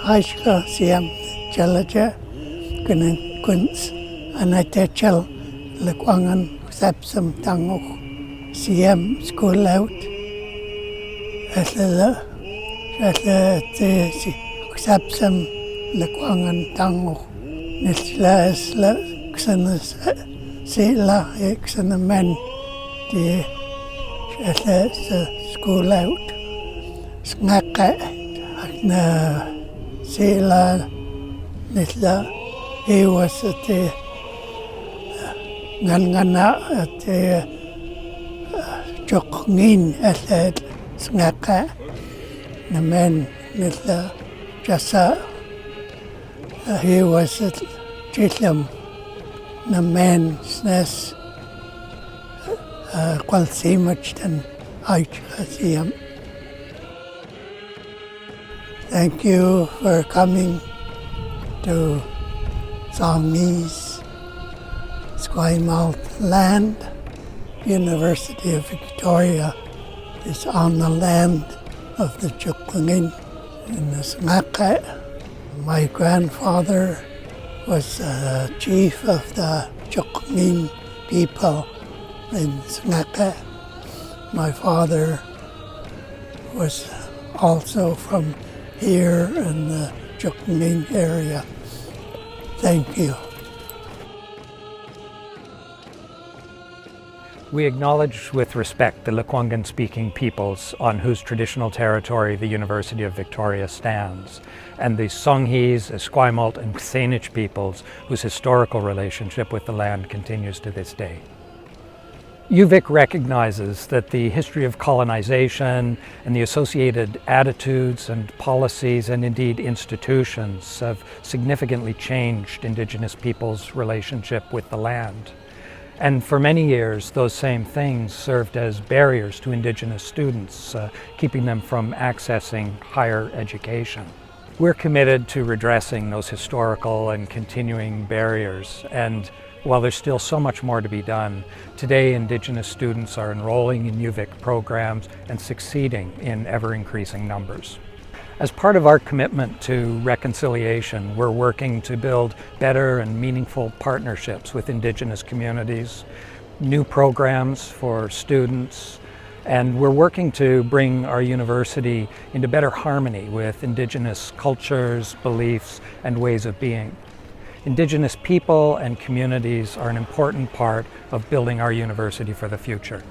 Aishka Siam Chalaja Kunan Kunz Anatechel Lekwangan Sapsam Tango Siam School Out Atla Sapsam Lekwangan Tango Nitla Isla Xanas Sela Xana Men the School Out Snaka na Sela Nitla he was at the Ngangana at the Chokngin at the Snaka the men Nitla Jasa he was at Chitlam the men Snes Qualsimachtan Aichasiam. Thank you for coming to Songhees, Esquimalt land. University of Victoria is on the land of the Chuklingin in the Snaka. My grandfather was the chief of the Chuklingin people in Snaka. My father was also from here in the Chuklingin area. Thank you. We acknowledge with respect the Lekwungen-speaking peoples on whose traditional territory the University of Victoria stands, and the Songhees, Esquimalt, and Saanich peoples whose historical relationship with the land continues to this day. UVic recognizes that the history of colonization and the associated attitudes and policies and indeed institutions have significantly changed Indigenous peoples' relationship with the land. And for many years, those same things served as barriers to Indigenous students, keeping them from accessing higher education. We're committed to redressing those historical and continuing barriers, and while there's still so much more to be done, today Indigenous students are enrolling in UVic programs and succeeding in ever-increasing numbers. As part of our commitment to reconciliation, we're working to build better and meaningful partnerships with Indigenous communities, new programs for students, and we're working to bring our university into better harmony with Indigenous cultures, beliefs, and ways of being. Indigenous people and communities are an important part of building our university for the future.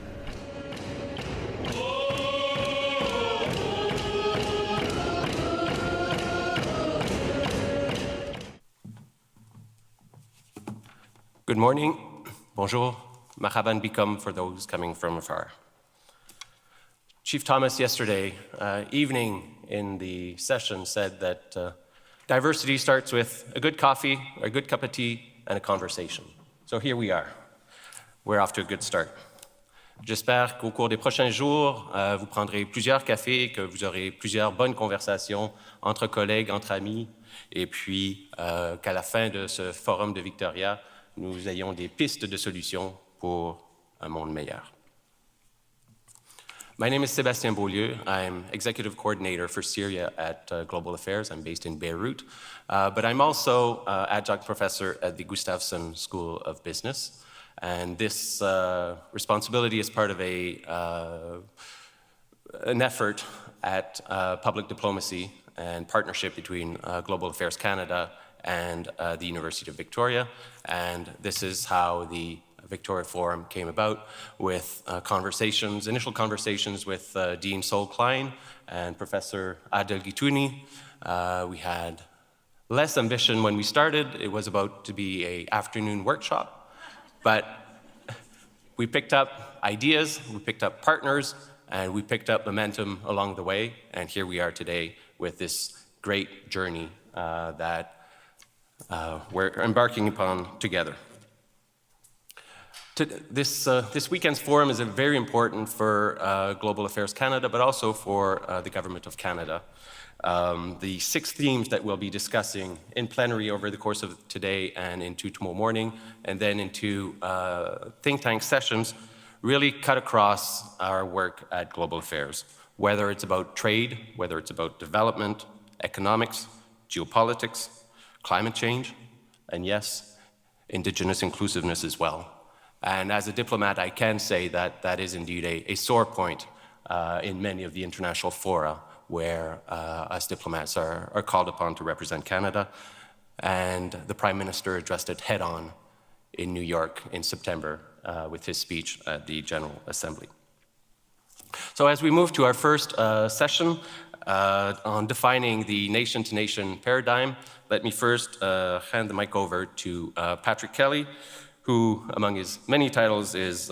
Good morning, bonjour, marhaban bikum for those coming from afar. Chief Thomas yesterday evening in the session said that diversity starts with a good coffee, a good cup of tea, and a conversation. So here we are. We're off to a good start. J'espère qu'au cours des prochains jours, vous prendrez plusieurs cafés, que vous aurez plusieurs bonnes conversations entre collègues, entre amis, et puis qu'à la fin de ce forum de Victoria, nous ayons des pistes de solutions pour un monde meilleur. My name is Sébastien Beaulieu. I'm Executive Coordinator for Syria at Global Affairs. I'm based in Beirut, but I'm also Adjunct Professor at the Gustafsson School of Business. And this responsibility is part of an effort at public diplomacy and partnership between Global Affairs Canada and the University of Victoria. And this is how the Victoria Forum came about, with initial conversations with Dean Sol Klein and Professor Adel Gitouni. We had less ambition when we started. It was about to be an afternoon workshop, but we picked up ideas, we picked up partners, and we picked up momentum along the way. And here we are today with this great journey that we're embarking upon together. This weekend's forum is very important for Global Affairs Canada, but also for the Government of Canada. The 6 themes that we'll be discussing in plenary over the course of today and into tomorrow morning, and then into think tank sessions, really cut across our work at Global Affairs, whether it's about trade, whether it's about development, economics, geopolitics, climate change, and yes, Indigenous inclusiveness as well. And as a diplomat, I can say that that is indeed a sore point in many of the international fora where us diplomats are called upon to represent Canada. And the Prime Minister addressed it head-on in New York in September with his speech at the General Assembly. So as we move to our first session on defining the nation-to-nation paradigm, let me first hand the mic over to Patrick Kelly, who, among his many titles, is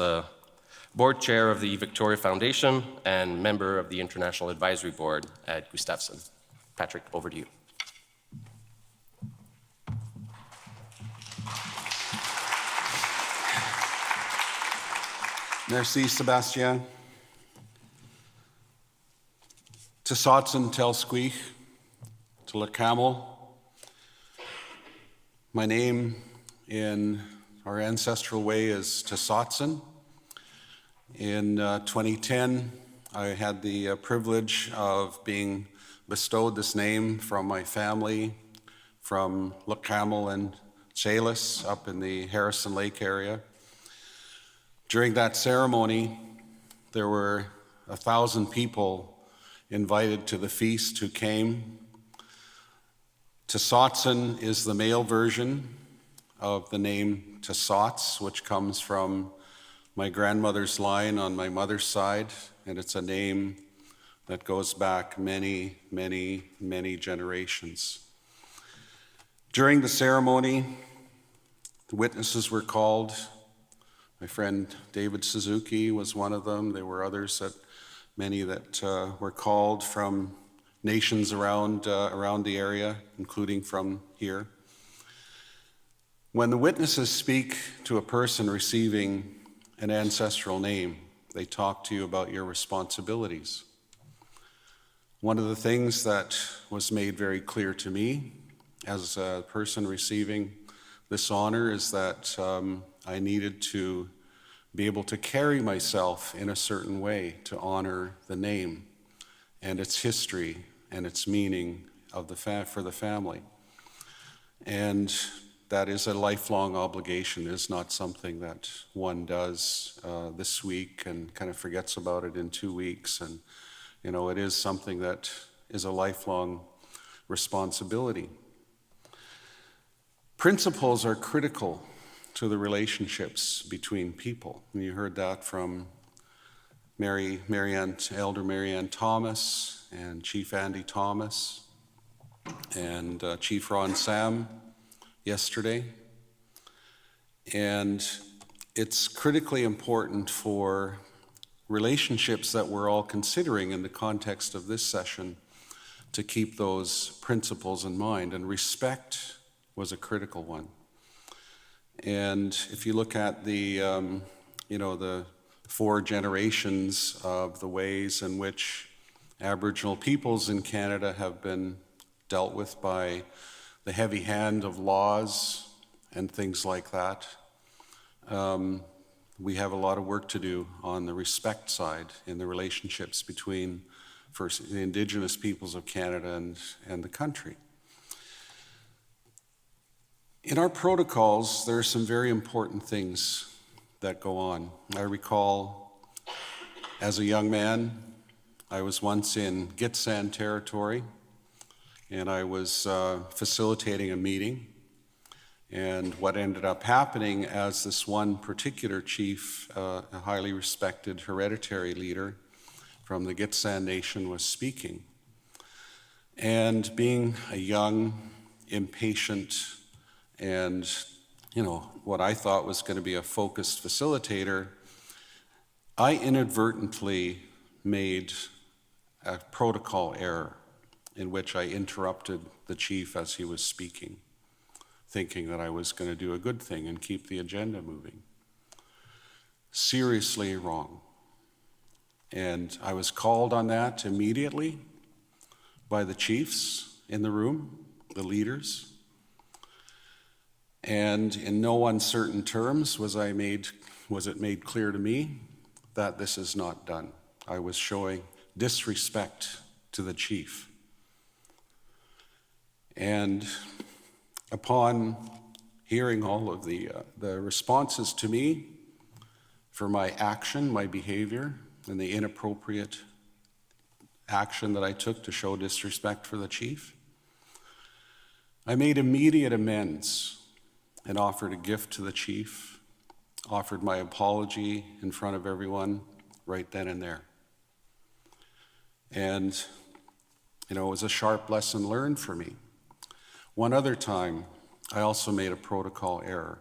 board chair of the Victoria Foundation and member of the International Advisory Board at Gustafsson. Patrick, over to you. Merci, Sébastien. Tsotsin tel squeak, to le camel. My name in our ancestral way is Tsotsin. In 2010, I had the privilege of being bestowed this name from my family, from Camel and Chalis up in the Harrison Lake area. During that ceremony, there were 1,000 people invited to the feast who came. Tsotsin is the male version of the name Tsots, which comes from my grandmother's line on my mother's side, and it's a name that goes back many, many, many generations. During the ceremony, the witnesses were called. My friend David Suzuki was one of them. There were others many that were called from nations around the area, including from here. When the witnesses speak to a person receiving an ancestral name, they talk to you about your responsibilities. One of the things that was made very clear to me as a person receiving this honor is that I needed to be able to carry myself in a certain way to honor the name and its history and its meaning of for the family. And that is a lifelong obligation. It is not something that one does this week and kind of forgets about it in 2 weeks. And, it is something that is a lifelong responsibility. Principles are critical to the relationships between people. And you heard that from Elder Marianne Thomas and Chief Andy Thomas and Chief Ron Sam yesterday. And it's critically important for relationships that we're all considering in the context of this session to keep those principles in mind. And respect was a critical one. And if you look at the 4 generations of the ways in which Aboriginal peoples in Canada have been dealt with by the heavy hand of laws and things like that, we have a lot of work to do on the respect side in the relationships between first the Indigenous peoples of Canada and the country. In our protocols, there are some very important things that go on. I recall, as a young man, I was once in Gitxsan territory, and I was facilitating a meeting. And what ended up happening as this one particular chief, a highly respected hereditary leader from the Gitxsan Nation, was speaking. And being a young, impatient, and what I thought was going to be a focused facilitator, I inadvertently made a protocol error in which I interrupted the chief as he was speaking, thinking that I was going to do a good thing and keep the agenda moving. Seriously wrong. And I was called on that immediately by the chiefs in the room, the leaders. And in no uncertain terms was it made clear to me that this is not done. I was showing disrespect to the chief. And upon hearing all of the responses to me for my action, my behavior, and the inappropriate action that I took to show disrespect for the chief, I made immediate amends and offered a gift to the chief, offered my apology in front of everyone right then and there. And, it was a sharp lesson learned for me. One other time, I also made a protocol error.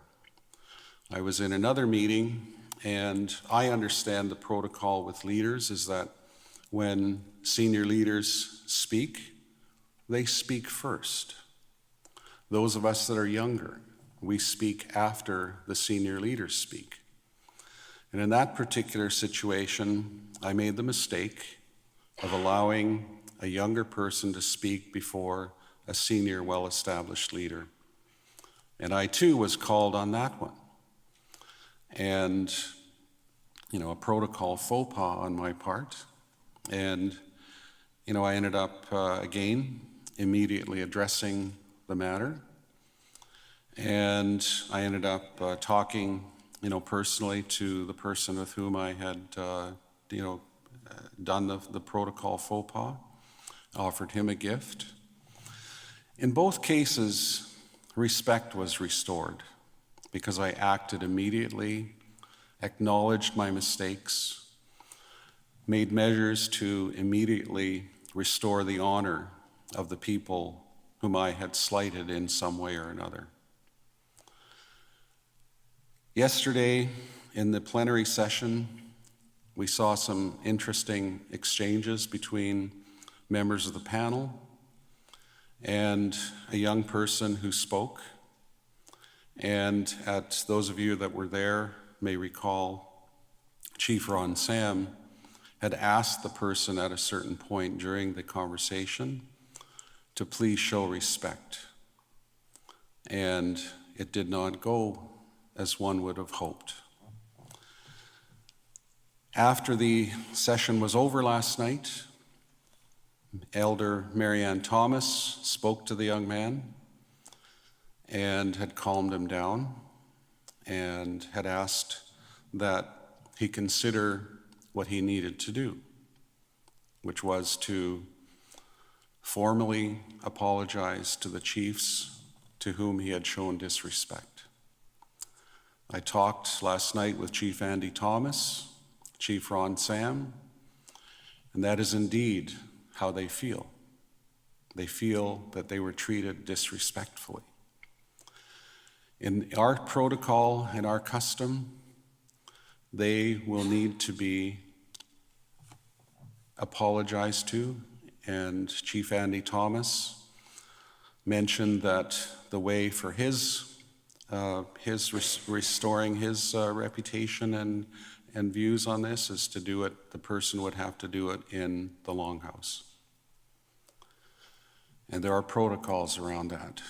I was in another meeting, and I understand the protocol with leaders is that when senior leaders speak, they speak first. Those of us that are younger, we speak after the senior leaders speak. And in that particular situation, I made the mistake of allowing a younger person to speak before a senior, well-established leader. And I too was called on that one. And, a protocol faux pas on my part. And, I ended up, again, immediately addressing the matter. And I ended up talking, personally to the person with whom I had, done the protocol faux pas, offered him a gift. In both cases, respect was restored because I acted immediately, acknowledged my mistakes, made measures to immediately restore the honor of the people whom I had slighted in some way or another. Yesterday, in the plenary session, we saw some interesting exchanges between members of the panel and a young person who spoke. And at those of you that were there may recall, Chief Ron Sam had asked the person at a certain point during the conversation to please show respect. And it did not go as one would have hoped. After the session was over last night, Elder Marianne Thomas spoke to the young man and had calmed him down and had asked that he consider what he needed to do, which was to formally apologize to the chiefs to whom he had shown disrespect. I talked last night with Chief Andy Thomas, Chief Ron Sam, and that is indeed how they feel. They feel that they were treated disrespectfully. In our protocol and our custom, they will need to be apologized to, and Chief Andy Thomas mentioned that the way for his restoring his reputation and views on this is to do it, the person would have to do it in the longhouse. And there are protocols around that.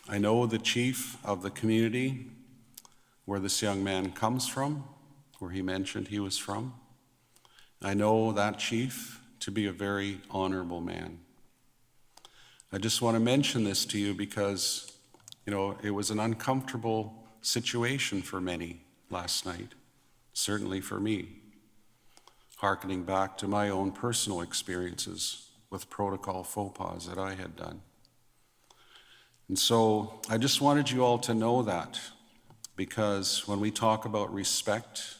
I know the chief of the community where this young man comes from, where he mentioned he was from. I know that chief to be a very honorable man. I just want to mention this to you because, it was an uncomfortable situation for many last night. Certainly for me, hearkening back to my own personal experiences with protocol faux pas that I had done. And so I just wanted you all to know that, because when we talk about respect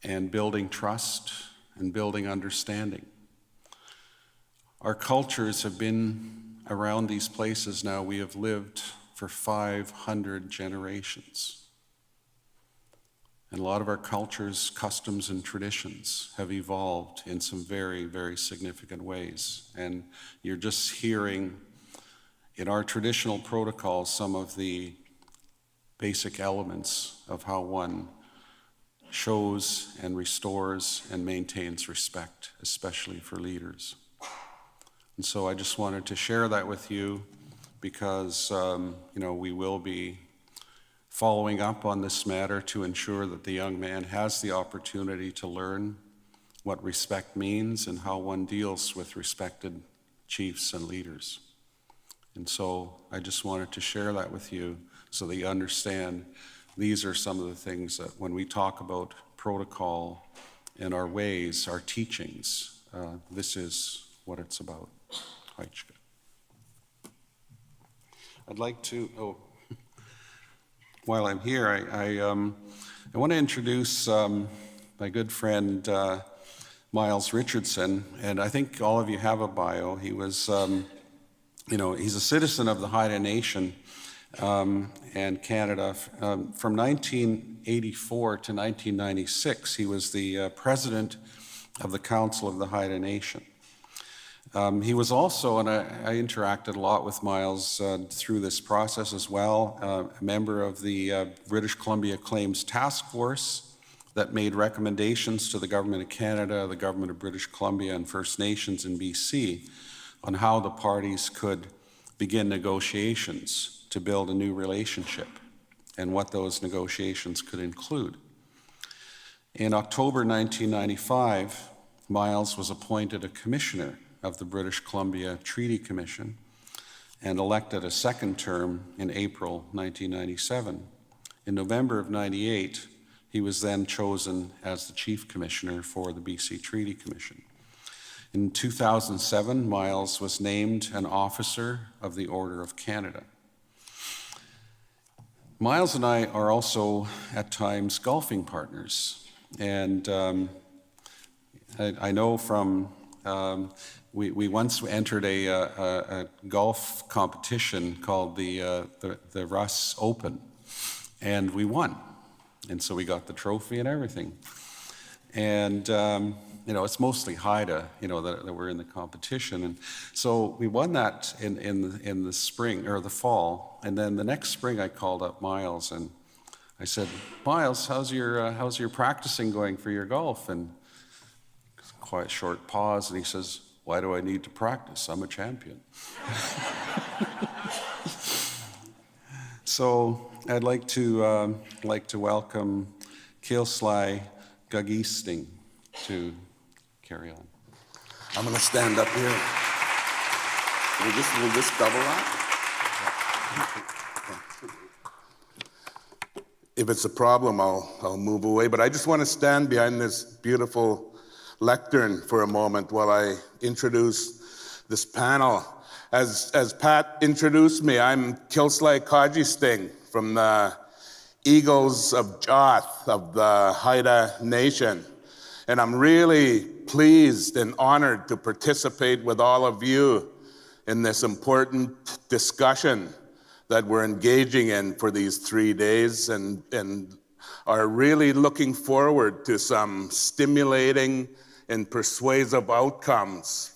and building trust and building understanding, our cultures have been around these places now. We have lived for 500 generations. And a lot of our cultures, customs, and traditions have evolved in some very, very significant ways. And you're just hearing in our traditional protocols some of the basic elements of how one shows and restores and maintains respect, especially for leaders. And so I just wanted to share that with you because, we will be following up on this matter to ensure that the young man has the opportunity to learn what respect means and how one deals with respected chiefs and leaders. And so I just wanted to share that with you so that you understand these are some of the things that when we talk about protocol and our ways, our teachings, this is what it's about. I'd like to, while I'm here, I want to introduce my good friend Miles Richardson, and I think all of you have a bio. He was, he's a citizen of the Haida Nation and Canada. From 1984 to 1996, he was the president of the Council of the Haida Nation. He was also, and I interacted a lot with Miles through this process as well, a member of the British Columbia Claims Task Force that made recommendations to the Government of Canada, the Government of British Columbia, and First Nations in BC on how the parties could begin negotiations to build a new relationship and what those negotiations could include. In October 1995, Miles was appointed a commissioner of the British Columbia Treaty Commission and elected a second term in April 1997. In November of 98, he was then chosen as the Chief Commissioner for the BC Treaty Commission. In 2007, Miles was named an Officer of the Order of Canada. Miles and I are also at times golfing partners, and I know from we once entered a golf competition called the Russ Open, and we won. And so we got the trophy and everything. And, it's mostly Haida, that we're in the competition. And so we won that in the spring, or the fall. And then the next spring I called up Miles and I said, Miles, how's your practicing going for your golf? And quite short pause, and he says, why do I need to practice? I'm a champion. So I'd like to welcome Kilsly Gagisting to carry on. I'm going to stand up here. Will this double up? If it's a problem, I'll move away. But I just want to stand behind this beautiful lectern for a moment while I introduce this panel. As Pat introduced me, I'm Kilsly Gagisting from the Eagles of Joth of the Haida Nation. And I'm really pleased and honored to participate with all of you in this important discussion that we're engaging in for these 3 days, and are really looking forward to some stimulating and persuasive outcomes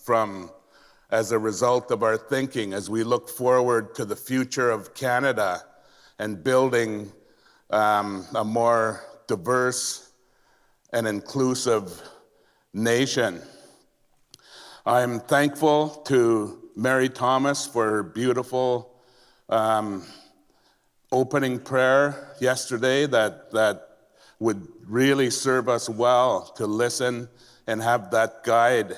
as a result of our thinking as we look forward to the future of Canada and building a more diverse and inclusive nation. I'm thankful to Mary Thomas for her beautiful opening prayer yesterday that would really serve us well to listen and have that guide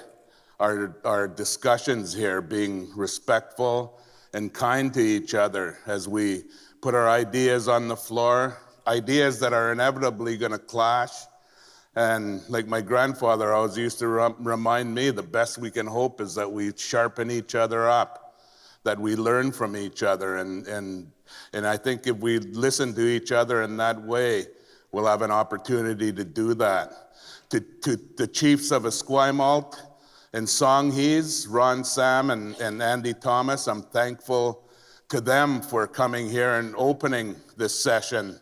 our discussions here, being respectful and kind to each other as we put our ideas on the floor, ideas that are inevitably going to clash. And like my grandfather always used to remind me, the best we can hope is that we sharpen each other up, that we learn from each other. And I think if we listen to each other in that way, we'll have an opportunity to do that. To the chiefs of Esquimalt and Songhees, Ron Sam and Andy Thomas, I'm thankful to them for coming here and opening this session.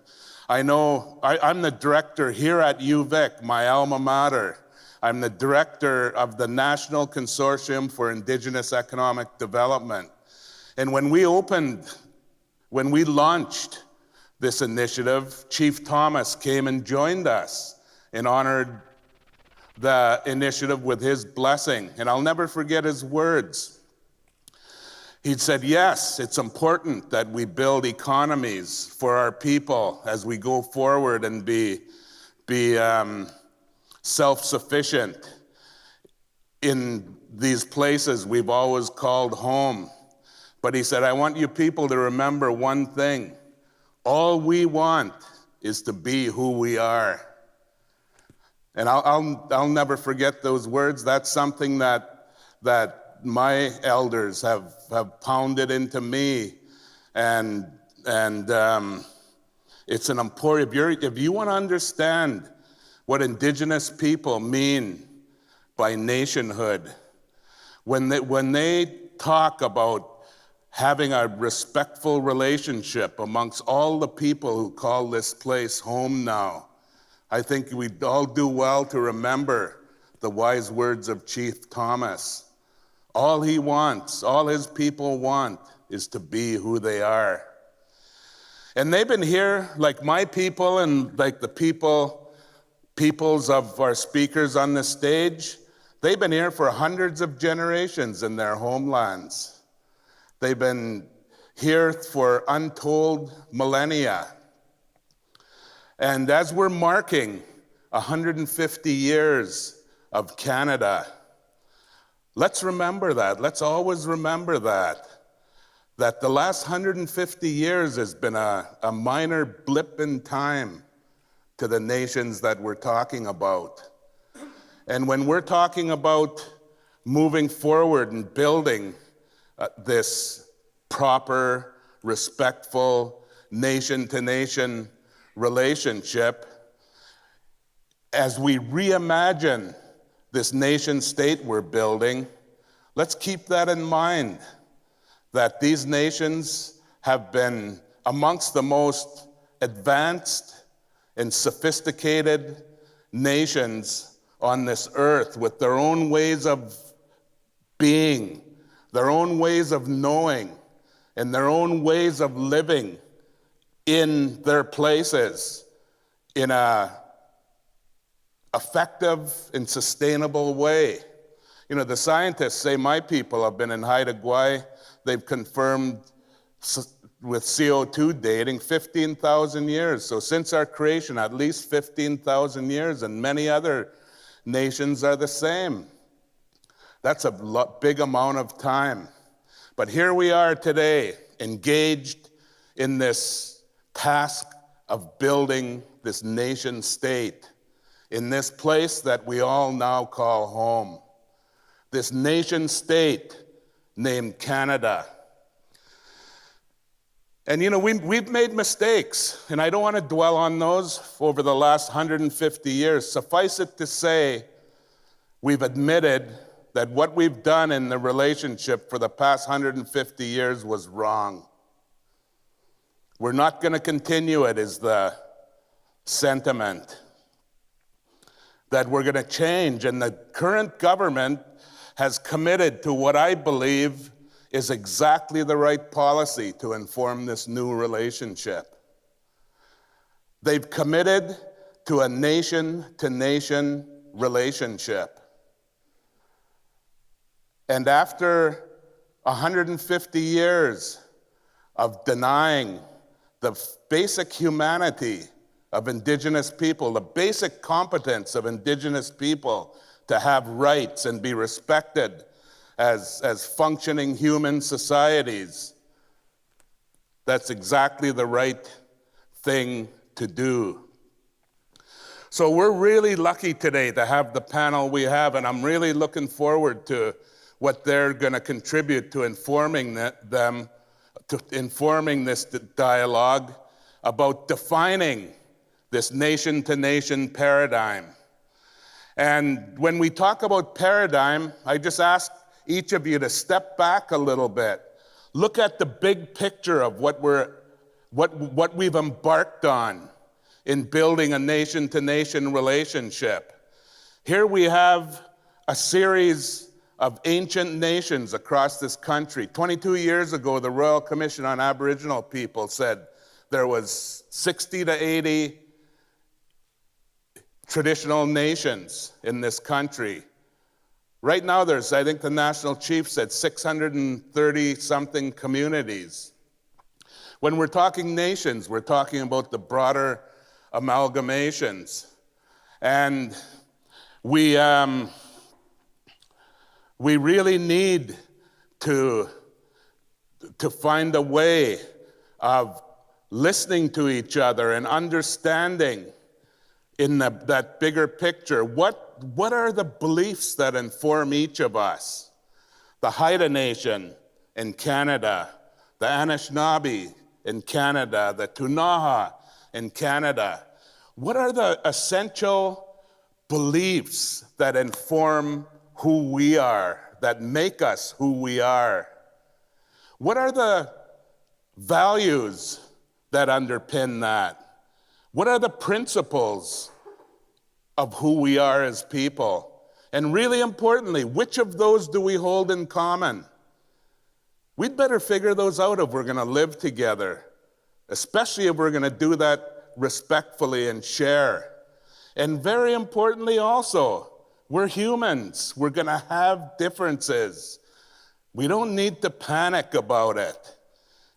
I know I'm the director here at UVic, my alma mater. I'm the director of the National Consortium for Indigenous Economic Development. And when we launched this initiative, Chief Thomas came and joined us and honored the initiative with his blessing. And I'll never forget his words. He said, yes, it's important that we build economies for our people as we go forward and be self-sufficient in these places we've always called home. But he said, I want you people to remember one thing. All we want is to be who we are. And I'll never forget those words. That's something that my elders have pounded into me. And it's an important, if you want to understand what Indigenous people mean by nationhood, when they talk about having a respectful relationship amongst all the people who call this place home now, I think we'd all do well to remember the wise words of Chief Thomas. All he wants, all his people want, is to be who they are. And they've been here, like my people and like the peoples of our speakers on the stage, they've been here for hundreds of generations in their homelands. They've been here for untold millennia. And as we're marking 150 years of Canada, let's remember that. Let's always remember that the last 150 years has been a minor blip in time to the nations that we're talking about. And when we're talking about moving forward and building this proper, respectful, nation-to-nation relationship, as we reimagine this nation-state we're building, let's keep that in mind, that these nations have been amongst the most advanced and sophisticated nations on this earth, with their own ways of being, their own ways of knowing, and their own ways of living in their places in a effective and sustainable way. You know, the scientists say my people have been in Haida Gwaii. They've confirmed with CO2 dating 15,000 years. So since our creation, at least 15,000 years, and many other nations are the same. That's a big amount of time. But here we are today, engaged in this task of building this nation state in this place that we all now call home. This nation state named Canada. And you know, we've made mistakes, and I don't want to dwell on those over the last 150 years. Suffice it to say, we've admitted that what we've done in the relationship for the past 150 years was wrong. We're not going to continue it, is the sentiment. That we're going to change, and the current government has committed to what I believe is exactly the right policy to inform this new relationship. They've committed to a nation-to-nation relationship. And after 150 years of denying the basic humanity of Indigenous people, the basic competence of Indigenous people to have rights and be respected as functioning human societies, that's exactly the right thing to do. So we're really lucky today to have the panel we have, and I'm really looking forward to what they're going to contribute to informing them, to informing this dialogue about defining this nation-to-nation paradigm. And when we talk about paradigm, I just ask each of you to step back a little bit. Look at the big picture of what we've embarked on in building a nation-to-nation relationship. Here we have a series of ancient nations across this country. 22 years ago, the Royal Commission on Aboriginal People said there was 60 to 80 traditional nations in this country. Right now, there's, I think the National Chief said 630-something communities. When we're talking nations, we're talking about the broader amalgamations. And we really need to to find a way of listening to each other and understanding in that bigger picture. What are the beliefs that inform each of us? The Haida Nation in Canada, the Anishinaabe in Canada, the Ktunaxa in Canada. What are the essential beliefs that inform who we are, that make us who we are? What are the values that underpin that? What are the principles of who we are as people? And really importantly, which of those do we hold in common? We'd better figure those out if we're going to live together, especially if we're going to do that respectfully and share. And very importantly also, we're humans. We're going to have differences. We don't need to panic about it.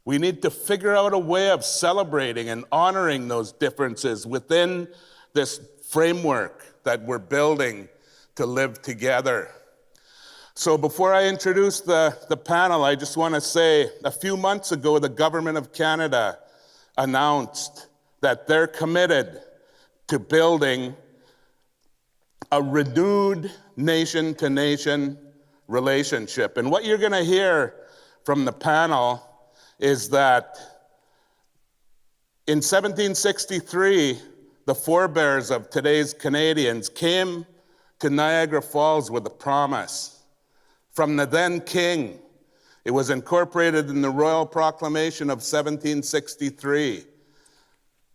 We need to figure out a way of celebrating and honoring those differences within this framework that we're building to live together. So before I introduce the panel, I just want to say, a few months ago, the Government of Canada announced that they're committed to building a renewed nation-to-nation relationship. And what you're going to hear from the panel is that in 1763, the forebears of today's Canadians came to Niagara Falls with a promise from the then king. It was incorporated in the Royal Proclamation of 1763,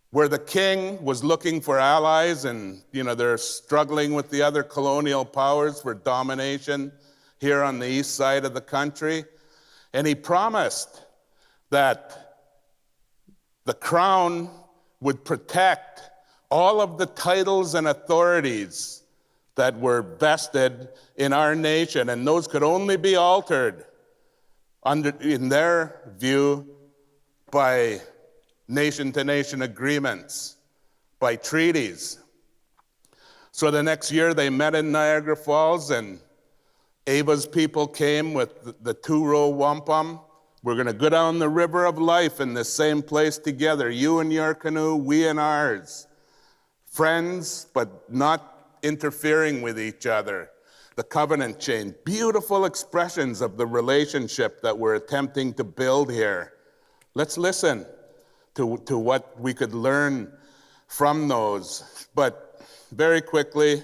where the king was looking for allies, and they're struggling with the other colonial powers for domination here on the east side of the country. And he promised that the crown would protect all of the titles and authorities that were vested in our nation, and those could only be altered in their view by nation-to-nation agreements, by treaties. So the next year they met in Niagara Falls, and Ava's people came with the Two Row Wampum. We're going to go down the river of life in the same place together, you in your canoe, we in ours. Friends, but not interfering with each other. The covenant chain, beautiful expressions of the relationship that we're attempting to build here. Let's listen to what we could learn from those. But very quickly,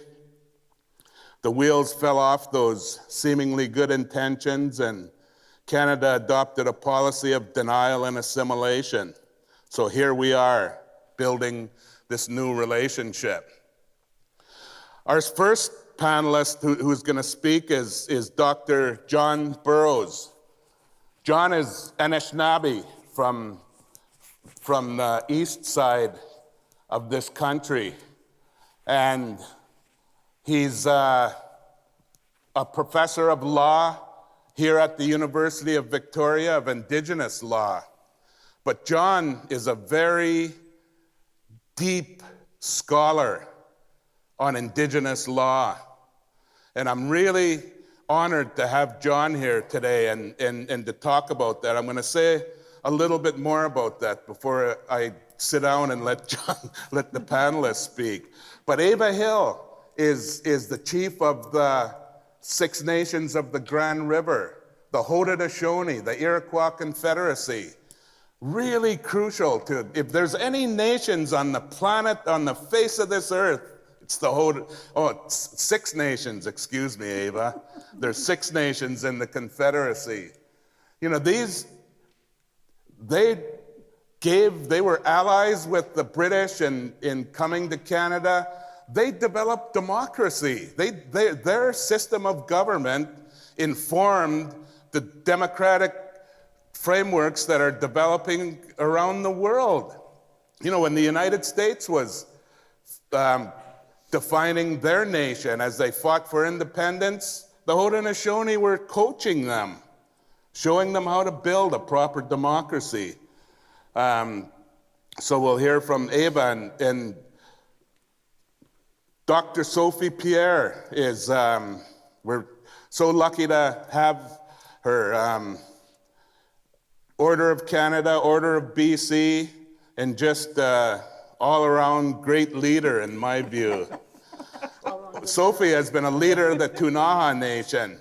the wheels fell off those seemingly good intentions, and Canada adopted a policy of denial and assimilation. So here we are, building this new relationship. Our first panelist who's going to speak is Dr. John Burrows. John is Anishinaabe from the east side of this country, and he's a professor of law here at the University of Victoria of Indigenous law. But John is a very deep scholar on Indigenous law. And I'm really honored to have John here today and to talk about that. I'm going to say a little bit more about that before I sit down and let the panelists speak. But Ava Hill is the chief of the Six Nations of the Grand River, the Haudenosaunee, the Iroquois Confederacy. Really crucial to, if there's any nations on the planet, on the face of this earth, it's the Six Nations, excuse me, Ava. There's Six Nations in the Confederacy. They were allies with the British in coming to Canada. They developed democracy. Their system of government informed the democratic frameworks that are developing around the world. When the United States was defining their nation as they fought for independence, the Haudenosaunee were coaching them, showing them how to build a proper democracy. So we'll hear from Ava, and Dr. Sophie Pierre is, we're so lucky to have her Order of Canada, Order of BC, and just all-around great leader in my view. Sophie has been a leader of the Ktunaxa Nation.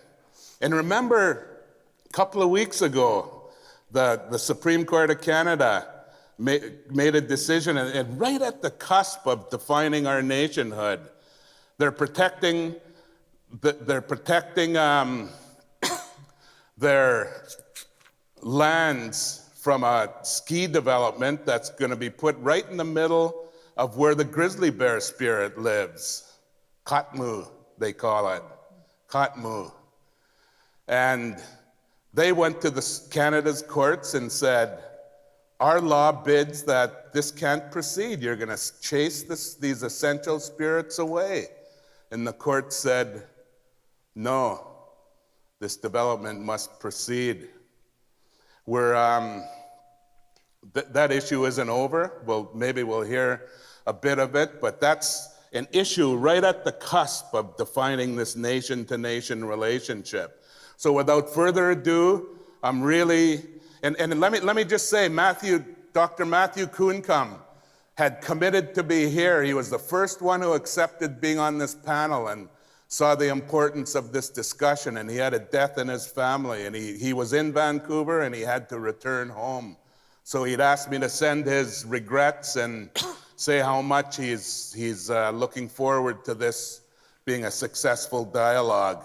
And remember, a couple of weeks ago, the Supreme Court of Canada made a decision, and right at the cusp of defining our nationhood, they're protecting their lands from a ski development that's going to be put right in the middle of where the grizzly bear spirit lives. Katmu, they call it. Katmu. And they went to Canada's courts and said, our law bids that this can't proceed. You're going to chase these essential spirits away. And the court said, no, this development must proceed. That issue isn't over. Well, maybe we'll hear a bit of it, but that's an issue right at the cusp of defining this nation-to-nation relationship. So without further ado, I'm really, and let me just say, Dr. Matthew Kuncum had committed to be here. He was the first one who accepted being on this panel and saw the importance of this discussion, and he had a death in his family, and he was in Vancouver and he had to return home. So he'd asked me to send his regrets and say how much he's looking forward to this being a successful dialogue.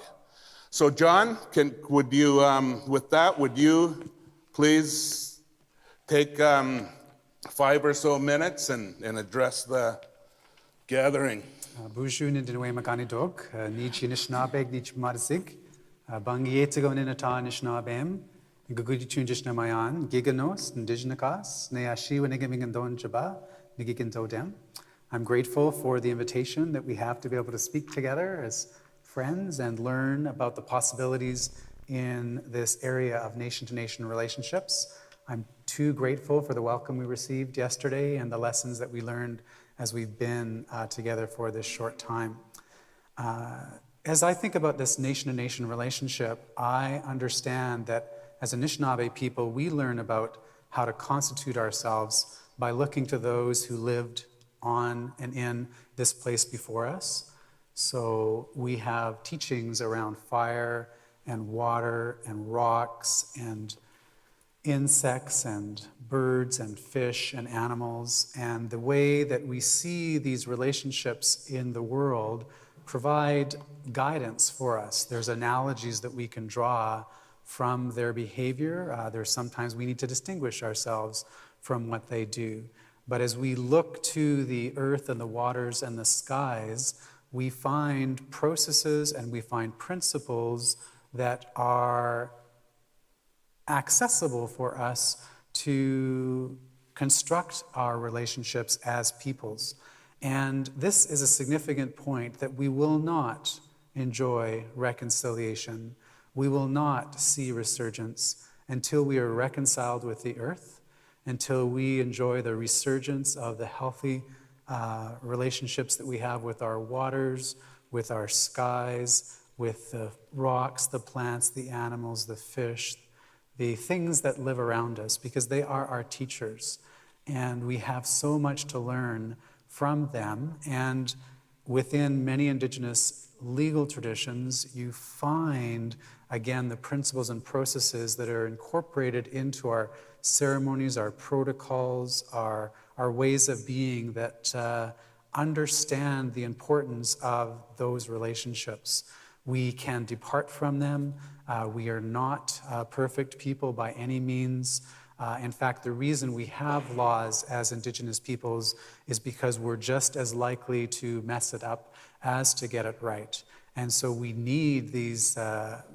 So John, would you please take 5 or so minutes and address the gathering? Bushun in Dinwe Makani Dog, Nich Nishnabeg, Nich Marsig, Bangietagon in a ta Nishnabem, Gugudi Chunjishna Mayan, Giganos, Indigenous, Neashi, Winigaming and Don Jaba, Nigigan Todem. I'm grateful for the invitation that we have to be able to speak together as friends and learn about the possibilities in this area of nation-to-nation relationships. I'm too grateful for the welcome we received yesterday and the lessons that we learned as we've been together for this short time. As I think about this nation-to-nation relationship, I understand that as Anishinaabe people, we learn about how to constitute ourselves by looking to those who lived on and in this place before us. So we have teachings around fire and water and rocks and insects and birds and fish and animals, and the way that we see these relationships in the world provide guidance for us. There's analogies that we can draw from their behavior. There's sometimes we need to distinguish ourselves from what they do. But as we look to the earth and the waters and the skies, we find processes and we find principles that are accessible for us to construct our relationships as peoples. And this is a significant point, that we will not enjoy reconciliation. We will not see resurgence until we are reconciled with the earth, until we enjoy the resurgence of the healthy relationships that we have with our waters, with our skies, with the rocks, the plants, the animals, the fish, the things that live around us, because they are our teachers. And we have so much to learn from them. And within many Indigenous legal traditions, you find, again, the principles and processes that are incorporated into our ceremonies, our protocols, our ways of being that understand the importance of those relationships. We can depart from them. We are not perfect people by any means. In fact, the reason we have laws as Indigenous peoples is because we're just as likely to mess it up as to get it right. And so we need these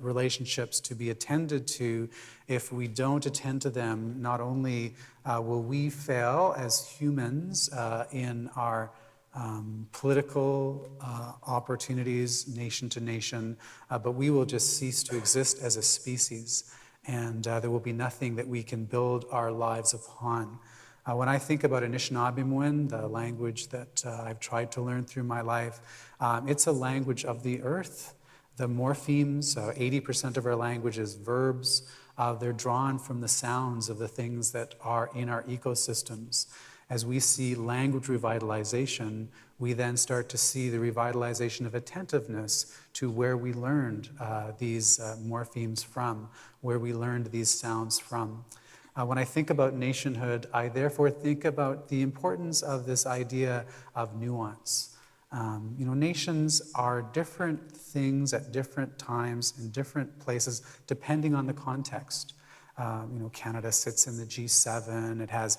relationships to be attended to. If we don't attend to them, not only will we fail as humans in our political opportunities, nation to nation, but we will just cease to exist as a species. And there will be nothing that we can build our lives upon. When I think about Anishinaabemowin, the language that I've tried to learn through my life, it's a language of the earth. The morphemes, 80% of our language is verbs. They're drawn from the sounds of the things that are in our ecosystems. As we see language revitalization, we then start to see the revitalization of attentiveness to where we learned these morphemes from, where we learned these sounds from. When I think about nationhood, I therefore think about the importance of this idea of nuance. Nations are different things at different times in different places, depending on the context. Canada sits in the G7. It has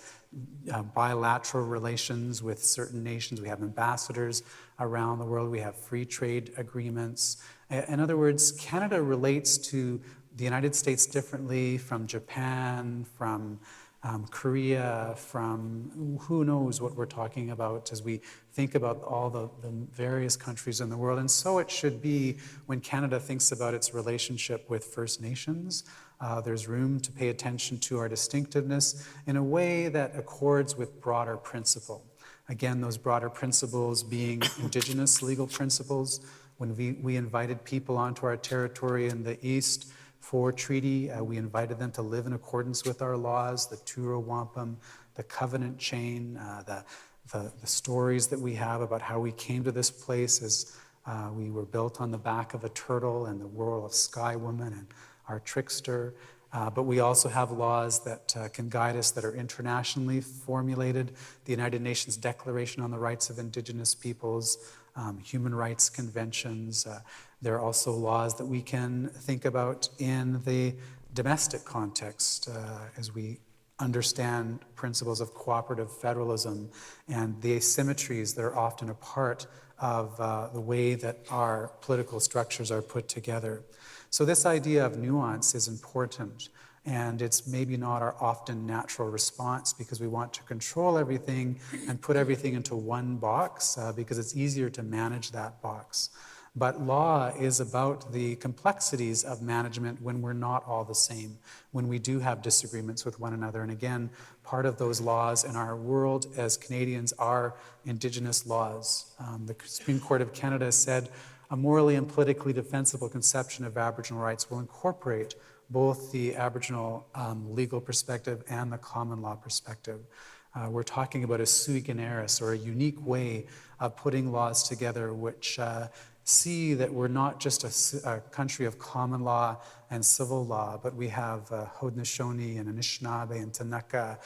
bilateral relations with certain nations. We have ambassadors around the world. We have free trade agreements. In other words, Canada relates to the United States differently from Japan, from Korea, from who knows what we're talking about as we think about all the various countries in the world. And so it should be when Canada thinks about its relationship with First Nations. There's room to pay attention to our distinctiveness in a way that accords with broader principle. Again, those broader principles being Indigenous legal principles. When we invited people onto our territory in the East for treaty, we invited them to live in accordance with our laws, the Two Row Wampum, the covenant chain, the stories that we have about how we came to this place as we were built on the back of a turtle and the role of Sky Woman and our trickster. But we also have laws that can guide us that are internationally formulated. The United Nations Declaration on the Rights of Indigenous Peoples, human rights conventions. There are also laws that we can think about in the domestic context as we understand principles of cooperative federalism and the asymmetries that are often a part of the way that our political structures are put together. So this idea of nuance is important, and it's maybe not our often natural response because we want to control everything and put everything into one box because it's easier to manage that box. But law is about the complexities of management when we're not all the same, when we do have disagreements with one another. And again, part of those laws in our world as Canadians are Indigenous laws. The Supreme Court of Canada said a morally and politically defensible conception of Aboriginal rights will incorporate both the Aboriginal legal perspective and the common law perspective. We're talking about a sui generis, or a unique way of putting laws together which see that we're not just a country of common law and civil law, but we have Haudenosaunee and Anishinaabe and Ktunaxa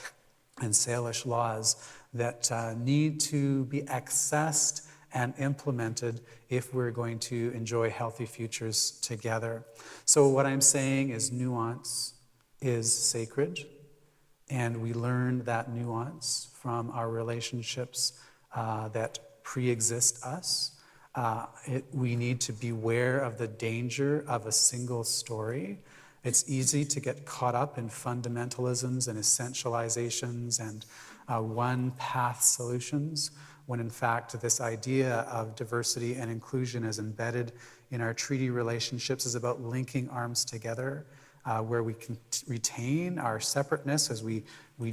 and Salish laws that need to be accessed and implemented if we're going to enjoy healthy futures together. So what I'm saying is nuance is sacred, and we learn that nuance from our relationships that pre-exist us. We need to beware of the danger of a single story. It's easy to get caught up in fundamentalisms and essentializations and one-path solutions, when in fact this idea of diversity and inclusion as embedded in our treaty relationships is about linking arms together, where we can retain our separateness as we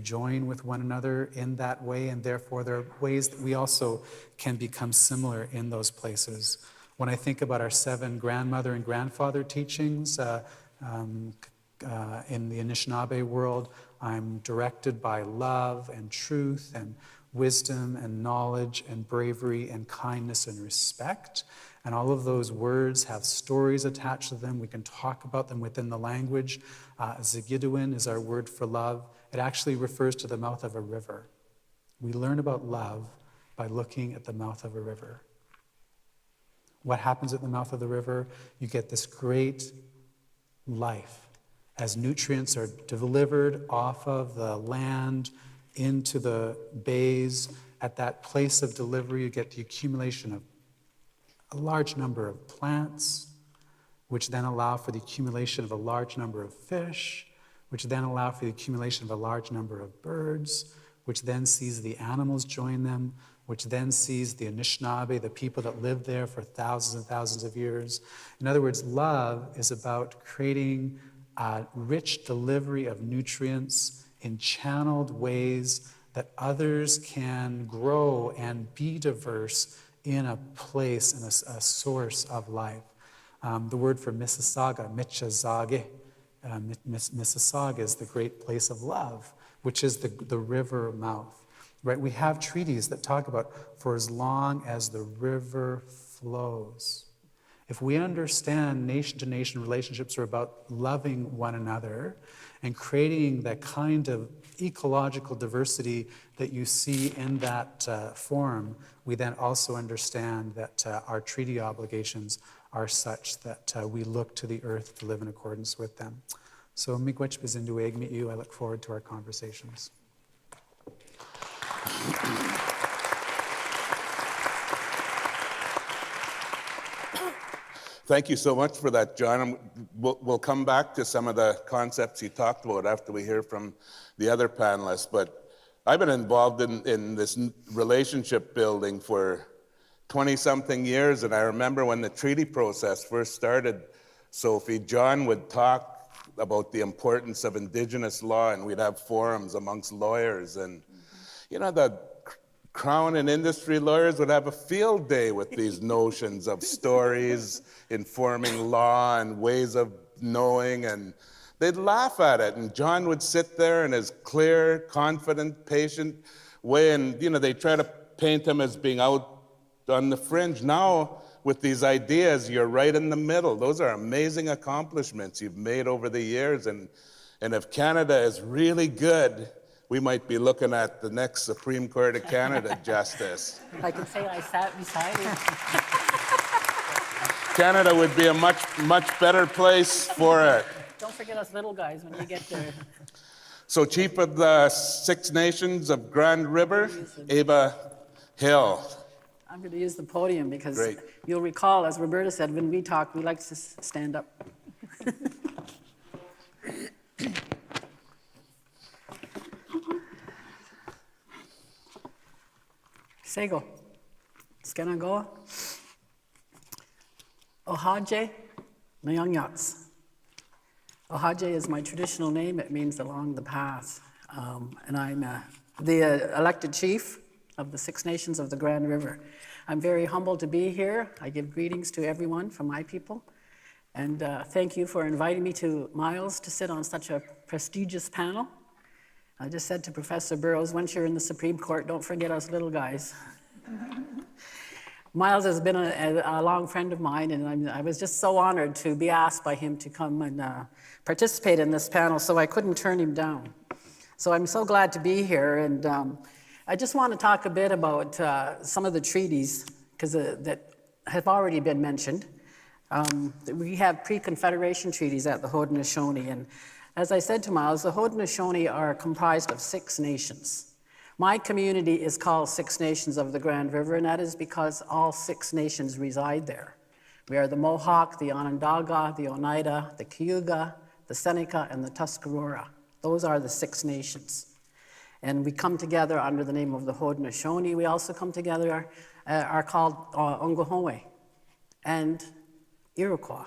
join with one another in that way, and therefore there are ways that we also can become similar in those places. When I think about our 7 grandmother and grandfather teachings in the Anishinaabe world, I'm directed by love and truth and wisdom and knowledge and bravery and kindness and respect. And all of those words have stories attached to them. We can talk about them within the language. Zigidawin is our word for love. It actually refers to the mouth of a river. We learn about love by looking at the mouth of a river. What happens at the mouth of the river? You get this great life as nutrients are delivered off of the land into the bays. At that place of delivery, you get the accumulation of a large number of plants, which then allow for the accumulation of a large number of fish, which then allow for the accumulation of a large number of birds, which then sees the animals join them, which then sees the Anishinaabe, the people that lived there for thousands and thousands of years. In other words, love is about creating a rich delivery of nutrients in channeled ways that others can grow and be diverse in a place and a source of life. The word for Mississauga, Michazage, Mississauga is the great place of love, which is the river mouth, right? We have treaties that talk about for as long as the river flows. If we understand nation-to-nation relationships are about loving one another and creating that kind of ecological diversity that you see in that forum, we then also understand that our treaty obligations are such that we look to the earth to live in accordance with them. So, miigwech bizindueg meet you. I look forward to our conversations. Thank you so much for that, John. We'll come back to some of the concepts you talked about after we hear from the other panelists. But I've been involved in this relationship building for 20-something years, and I remember when the treaty process first started, Sophie, John would talk about the importance of Indigenous law, and we'd have forums amongst lawyers. And, you know, the Crown and industry lawyers would have a field day with these notions of stories informing law and ways of knowing, and they'd laugh at it. And John would sit there in his clear, confident, patient way, and, you know, they try to paint him as being out on the fringe. Now, with these ideas, you're right in the middle. Those are amazing accomplishments you've made over the years, and if Canada is really good, we might be looking at the next Supreme Court of Canada justice. I can say I sat beside him. Canada would be a much better place for it. Don't forget us little guys when you get there. So, Chief of the Six Nations of Grand River, Ava Hill. I'm going to use the podium because Great. You'll recall, as Roberta said, when we talk, we like to stand up. Sego, Skenagoa, Ohaje, Nyangyats. Ohaje is my traditional name. It means along the path. And I'm the elected chief of the Six Nations of the Grand River. I'm very humbled to be here. I give greetings to everyone from my people. And thank you for inviting me to Miles to sit on such a prestigious panel. I just said to Professor Burroughs, once you're in the Supreme Court, don't forget us little guys. Miles has been a long friend of mine, and I was just so honored to be asked by him to come and participate in this panel, so I couldn't turn him down. So I'm so glad to be here, and I just want to talk a bit about some of the treaties that have already been mentioned. We have pre-Confederation treaties at the Haudenosaunee, and as I said to Miles, the Haudenosaunee are comprised of 6 nations. My community is called Six Nations of the Grand River, and that is because all 6 nations reside there. We are the Mohawk, the Onondaga, the Oneida, the Cayuga, the Seneca, and the Tuscarora. Those are the 6 nations. And we come together under the name of the Haudenosaunee. We also come together, are called Ongohoe and Iroquois.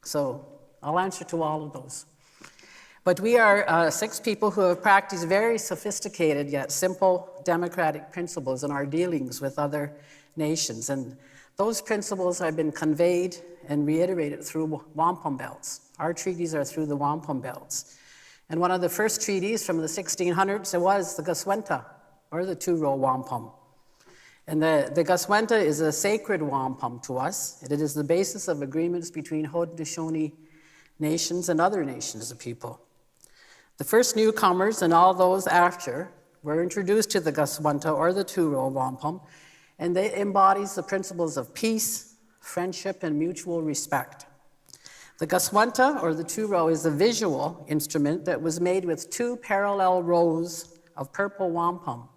So I'll answer to all of those. But we are 6 people who have practiced very sophisticated yet simple democratic principles in our dealings with other nations. And those principles have been conveyed and reiterated through wampum belts. Our treaties are through the wampum belts. And one of the first treaties from the 1600s, it was the Guswenta, or the Two Row Wampum. And the Guswenta is a sacred wampum to us. It is the basis of agreements between Haudenosaunee nations and other nations of people. The first newcomers and all those after were introduced to the Guswenta, or the Two Row Wampum, and they embodies the principles of peace, friendship, and mutual respect. The Guswenta, or the Two Row, is a visual instrument that was made with 2 parallel rows of purple wampum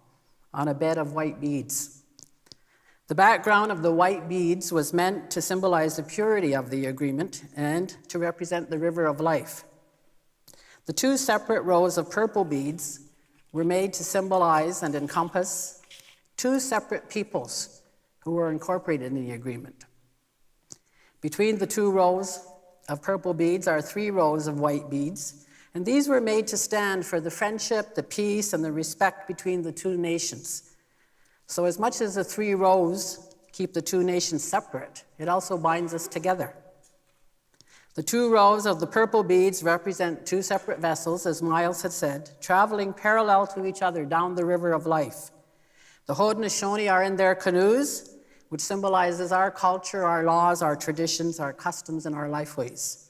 on a bed of white beads. The background of the white beads was meant to symbolize the purity of the agreement and to represent the river of life. The 2 separate rows of purple beads were made to symbolize and encompass 2 separate peoples who were incorporated in the agreement. Between the 2 rows of purple beads are 3 rows of white beads, and these were made to stand for the friendship, the peace, and the respect between the 2 nations. So as much as the 3 rows keep the 2 nations separate, it also binds us together. The 2 rows of the purple beads represent 2 separate vessels, as Miles had said, traveling parallel to each other down the river of life. The Haudenosaunee are in their canoes, which symbolizes our culture, our laws, our traditions, our customs, and our lifeways.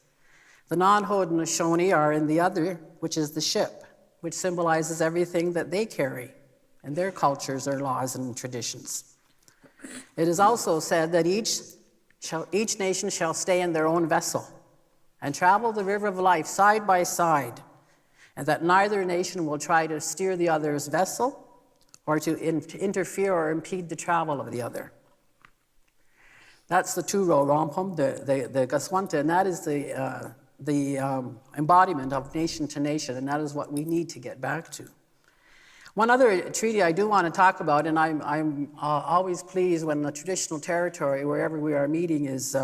The non-Haudenosaunee are in the other, which is the ship, which symbolizes everything that they carry and their cultures, their laws, and traditions. It is also said that each nation shall stay in their own vessel and travel the river of life side by side, and that neither nation will try to steer the other's vessel or to interfere or impede the travel of the other. That's the Two Row Wampum, the Gaswanta, and that is the embodiment of nation to nation, and that is what we need to get back to. One other treaty I do want to talk about, and I'm always pleased when the traditional territory, wherever we are meeting, is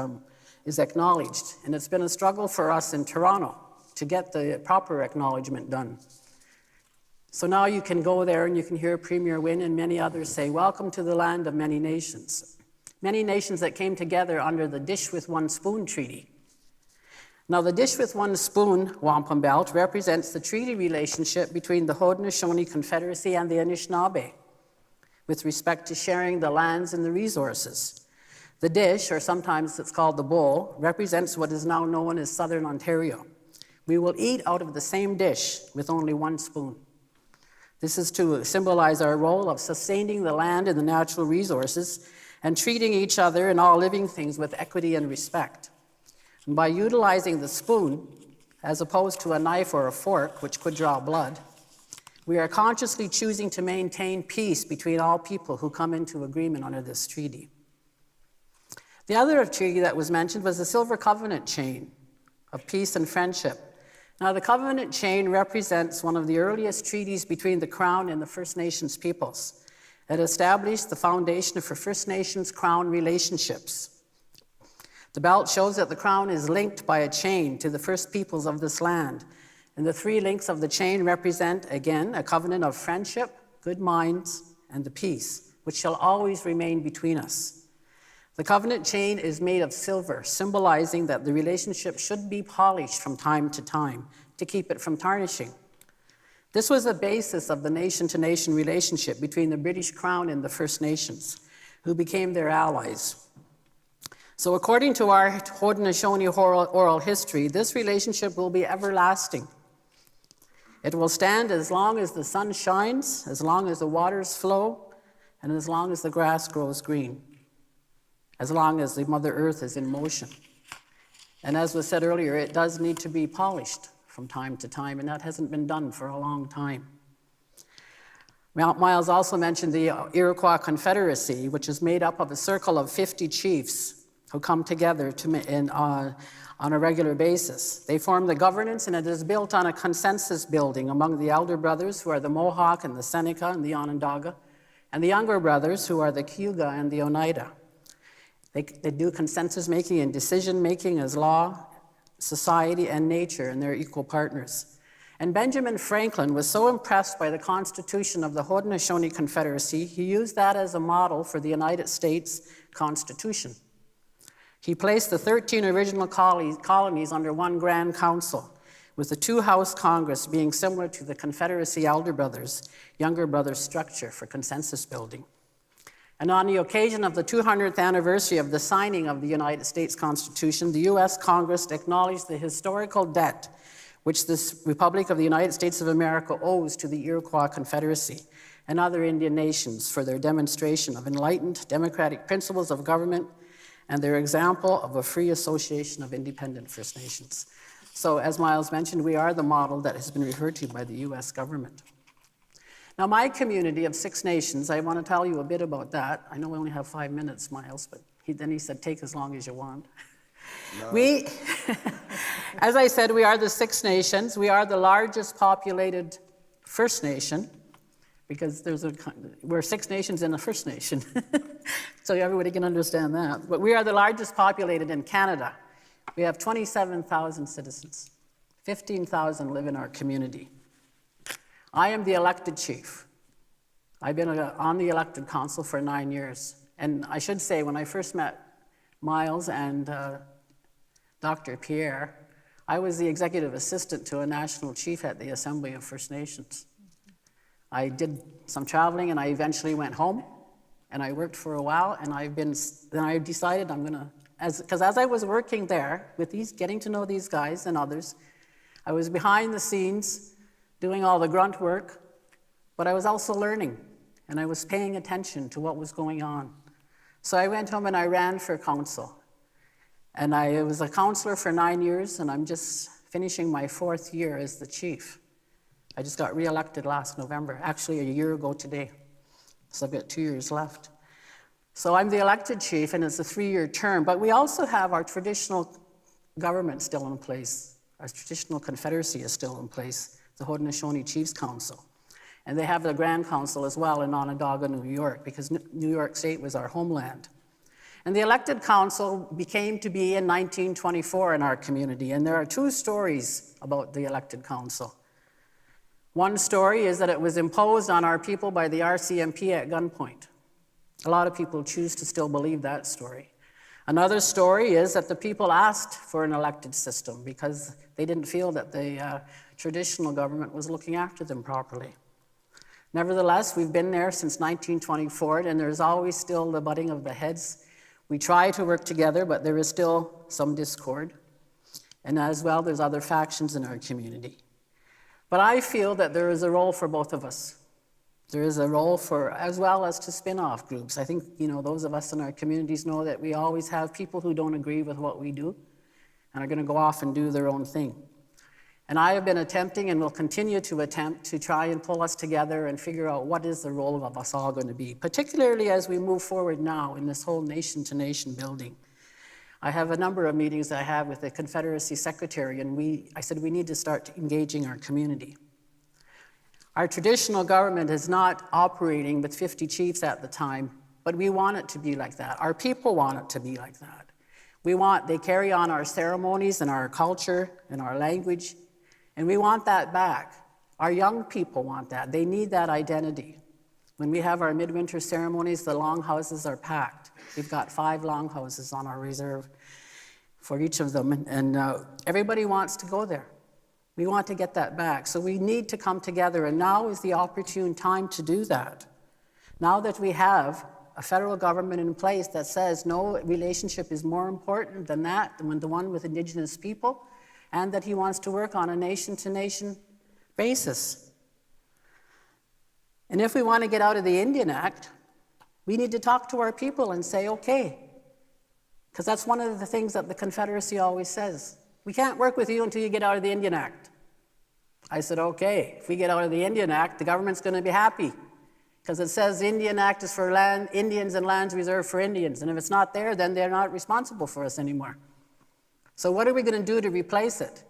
acknowledged. And it's been a struggle for us in Toronto to get the proper acknowledgement done. So now you can go there and you can hear Premier Wynne and many others say, "Welcome to the land of many nations." Many nations that came together under the Dish with One Spoon Treaty. Now, the Dish with One Spoon Wampum Belt represents the treaty relationship between the Haudenosaunee Confederacy and the Anishinaabe with respect to sharing the lands and the resources. The dish, or sometimes it's called the bowl, represents what is now known as Southern Ontario. We will eat out of the same dish with only one spoon. This is to symbolize our role of sustaining the land and the natural resources and treating each other and all living things with equity and respect. And by utilizing the spoon, as opposed to a knife or a fork, which could draw blood, we are consciously choosing to maintain peace between all people who come into agreement under this treaty. The other treaty that was mentioned was the Silver Covenant Chain of peace and friendship. Now, the Covenant Chain represents one of the earliest treaties between the Crown and the First Nations peoples. It established the foundation for First Nations Crown relationships. The belt shows that the Crown is linked by a chain to the First Peoples of this land. And the 3 links of the chain represent, again, a covenant of friendship, good minds, and the peace, which shall always remain between us. The covenant chain is made of silver, symbolizing that the relationship should be polished from time to time to keep it from tarnishing. This was the basis of the nation-to-nation relationship between the British Crown and the First Nations, who became their allies. So according to our Haudenosaunee oral history, this relationship will be everlasting. It will stand as long as the sun shines, as long as the waters flow, and as long as the grass grows green, as long as the Mother Earth is in motion. And as was said earlier, it does need to be polished from time to time, and that hasn't been done for a long time. Miles also mentioned the Iroquois Confederacy, which is made up of a circle of 50 chiefs who come together on a regular basis. They form the governance, and it is built on a consensus building among the elder brothers, who are the Mohawk and the Seneca and the Onondaga, and the younger brothers, who are the Cayuga and the Oneida. They do consensus making and decision making as law, society, and nature, and they're equal partners. And Benjamin Franklin was so impressed by the Constitution of the Haudenosaunee Confederacy, he used that as a model for the United States Constitution. He placed the 13 original colonies under one Grand Council, with the 2-house Congress being similar to the Confederacy elder brothers, younger brothers structure for consensus building. And on the occasion of the 200th anniversary of the signing of the United States Constitution, the U.S. Congress acknowledged the historical debt which the Republic of the United States of America owes to the Iroquois Confederacy and other Indian nations for their demonstration of enlightened democratic principles of government and their example of a free association of independent First Nations. So as Miles mentioned, we are the model that has been referred to by the U.S. government. Now, my community of 6 nations, I want to tell you a bit about that. I know we only have 5 minutes, Miles, but then he said, take as long as you want. No. As I said, we are the 6 nations. We are the largest populated First Nation, because we're 6 nations in a First Nation. So everybody can understand that. But we are the largest populated in Canada. We have 27,000 citizens. 15,000 live in our community. I am the elected chief. I've been on the elected council for 9 years. And I should say, when I first met Miles and Dr. Pierre, I was the executive assistant to a national chief at the Assembly of First Nations. I did some traveling and I eventually went home and I worked for a while and then I decided I'm gonna, because as I was working there with getting to know these guys and others, I was behind the scenes doing all the grunt work, but I was also learning and I was paying attention to what was going on. So I went home and I ran for council. And I was a councillor for 9 years, and I'm just finishing my 4th year as the chief. I just got re-elected last November, actually a year ago today. So I've got 2 years left. So I'm the elected chief, and it's a 3-year term, but we also have our traditional government still in place. Our traditional confederacy is still in place, the Haudenosaunee Chiefs Council. And they have the Grand Council as well in Onondaga, New York, because New York State was our homeland. And the elected council became to be in 1924 in our community, and there are 2 stories about the elected council. One story is that it was imposed on our people by the RCMP at gunpoint. A lot of people choose to still believe that story. Another story is that the people asked for an elected system because they didn't feel that the traditional government was looking after them properly. Nevertheless, we've been there since 1924, and there's always still the butting of the heads. We try to work together, but there is still some discord. And as well, there's other factions in our community. But I feel that there is a role for both of us. There is a role for, as well as to spin-off groups. I think, those of us in our communities know that we always have people who don't agree with what we do and are going to go off and do their own thing. And I have been attempting and will continue to attempt to try and pull us together and figure out what is the role of us all going to be, particularly as we move forward now in this whole nation-to-nation building. I have a number of meetings that I have with the Confederacy Secretary, and I said we need to start engaging our community. Our traditional government is not operating with 50 chiefs at the time, but we want it to be like that. Our people want it to be like that. They carry on our ceremonies and our culture and our language, and we want that back. Our young people want that. They need that identity. When we have our midwinter ceremonies, the longhouses are packed. We've got 5 longhouses on our reserve for each of them, and everybody wants to go there. We want to get that back. So we need to come together, and now is the opportune time to do that. Now that we have a federal government in place that says no relationship is more important than that, than the one with Indigenous people, and that he wants to work on a nation-to-nation basis. And if we want to get out of the Indian Act, we need to talk to our people and say, okay, because that's one of the things that the Confederacy always says. We can't work with you until you get out of the Indian Act. I said, okay, if we get out of the Indian Act, the government's going to be happy, because it says the Indian Act is for Indians and lands reserved for Indians, and if it's not there, then they're not responsible for us anymore. So what are we going to do to replace it?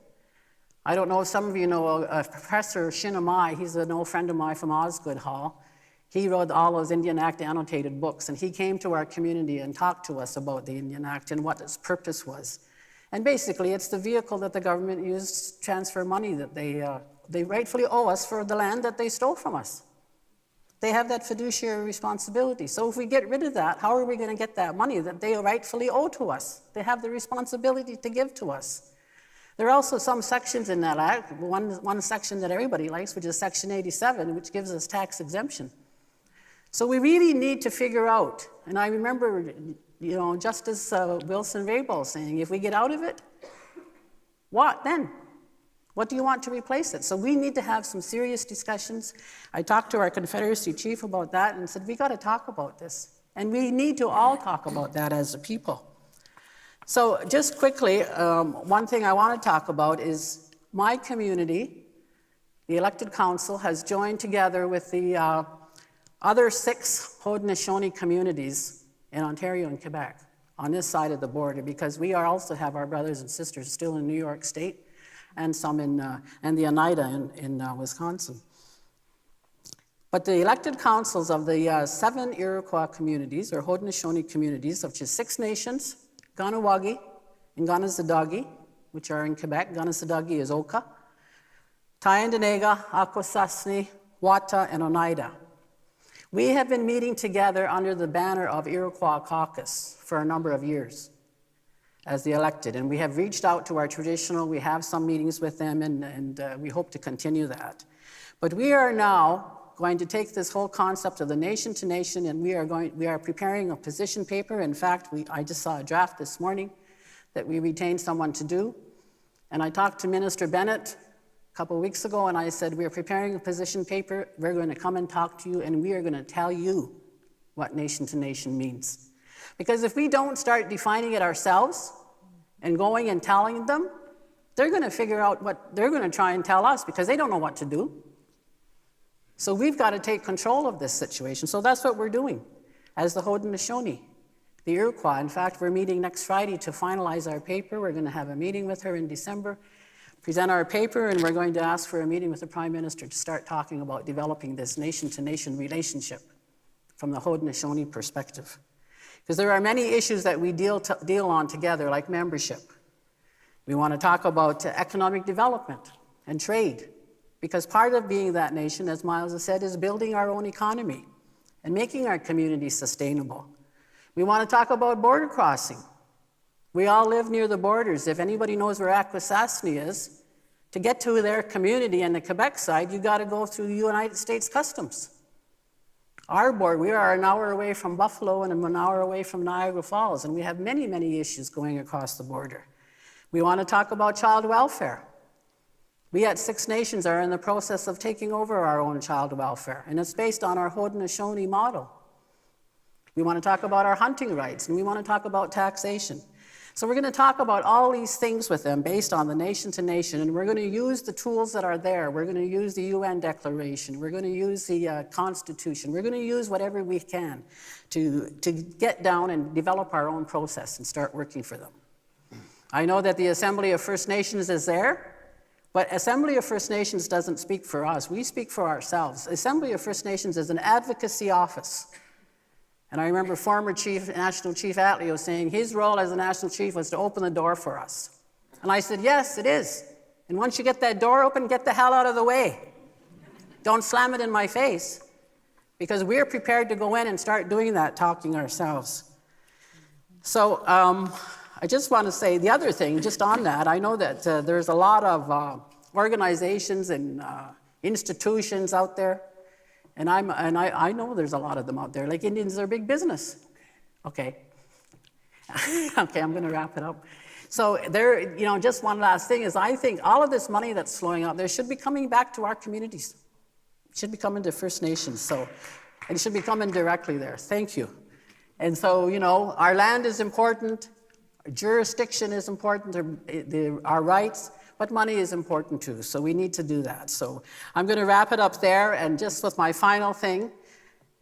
I don't know if some of you know Professor Shinamai. He's an old friend of mine from Osgood Hall. He wrote all those Indian Act annotated books, and he came to our community and talked to us about the Indian Act and what its purpose was. And basically, it's the vehicle that the government used to transfer money that they rightfully owe us for the land that they stole from us. They have that fiduciary responsibility. So if we get rid of that, how are we going to get that money that they rightfully owe to us? They have the responsibility to give to us. There are also some sections in that act, one section that everybody likes, which is Section 87, which gives us tax exemption. So we really need to figure out, and I remember, Justice Wilson Raybould saying, if we get out of it, what then? What do you want to replace it? So we need to have some serious discussions. I talked to our Confederacy chief about that and said, we got to talk about this. And we need to all talk about that as a people. So just quickly, one thing I want to talk about is my community, the elected council, has joined together with the other 6 Haudenosaunee communities in Ontario and Quebec on this side of the border, because we also have our brothers and sisters still in New York State, and some and the Oneida in Wisconsin. But the elected councils of the 7 Iroquois communities, or Haudenosaunee communities, which is 6 nations, Ganawagi and Ganasudagi, which are in Quebec. Ganasudagi is Oka, Tyendinaga, Akwesasne, Wata, and Oneida. We have been meeting together under the banner of Iroquois Caucus for a number of years. as the elected. And we have reached out to our traditional, we have some meetings with them, and we hope to continue that. But we are now going to take this whole concept of the nation to nation, and we are preparing a position paper. In fact, I just saw a draft this morning that we retained someone to do. And I talked to Minister Bennett a couple of weeks ago, and I said, we are preparing a position paper. We're going to come and talk to you, and we are going to tell you what nation to nation means. Because if we don't start defining it ourselves and going and telling them, they're going to figure out what they're going to try and tell us because they don't know what to do. So we've got to take control of this situation. So that's what we're doing as the Haudenosaunee, the Iroquois. In fact, we're meeting next Friday to finalize our paper. We're going to have a meeting with her in December, present our paper, and we're going to ask for a meeting with the Prime Minister to start talking about developing this nation-to-nation relationship from the Haudenosaunee perspective. Because there are many issues that we deal on together, like membership. We want to talk about economic development and trade, because part of being that nation, as Miles has said, is building our own economy and making our communities sustainable. We want to talk about border crossing. We all live near the borders. If anybody knows where Akwesasne is, to get to their community on the Quebec side, you've got to go through the United States Customs. Our border, we are an hour away from Buffalo and an hour away from Niagara Falls, and we have many, many issues going across the border. We want to talk about child welfare. We at Six Nations are in the process of taking over our own child welfare, and it's based on our Haudenosaunee model. We want to talk about our hunting rights, and we want to talk about taxation. So we're going to talk about all these things with them based on the nation to nation, and we're going to use the tools that are there. We're going to use the UN Declaration. We're going to use the Constitution. We're going to use whatever we can to get down and develop our own process and start working for them. I know that the Assembly of First Nations is there, but Assembly of First Nations doesn't speak for us. We speak for ourselves. Assembly of First Nations is an advocacy office. And I remember former National Chief Elliot saying his role as a National Chief was to open the door for us. And I said, yes, it is. And once you get that door open, get the hell out of the way. Don't slam it in my face, because we're prepared to go in and start doing that, talking ourselves. So I just want to say the other thing, just on that, I know that there's a lot of organizations and institutions out there. And I know there's a lot of them out there. Like Indians are big business. Okay. Okay, I'm going to wrap it up. So there, just one last thing is I think all of this money that's flowing out there should be coming back to our communities. It should be coming to First Nations. And it should be coming directly there. Thank you. And so, our land is important. Our jurisdiction is important. Our rights. But money is important too, so we need to do that. So I'm going to wrap it up there, and just with my final thing,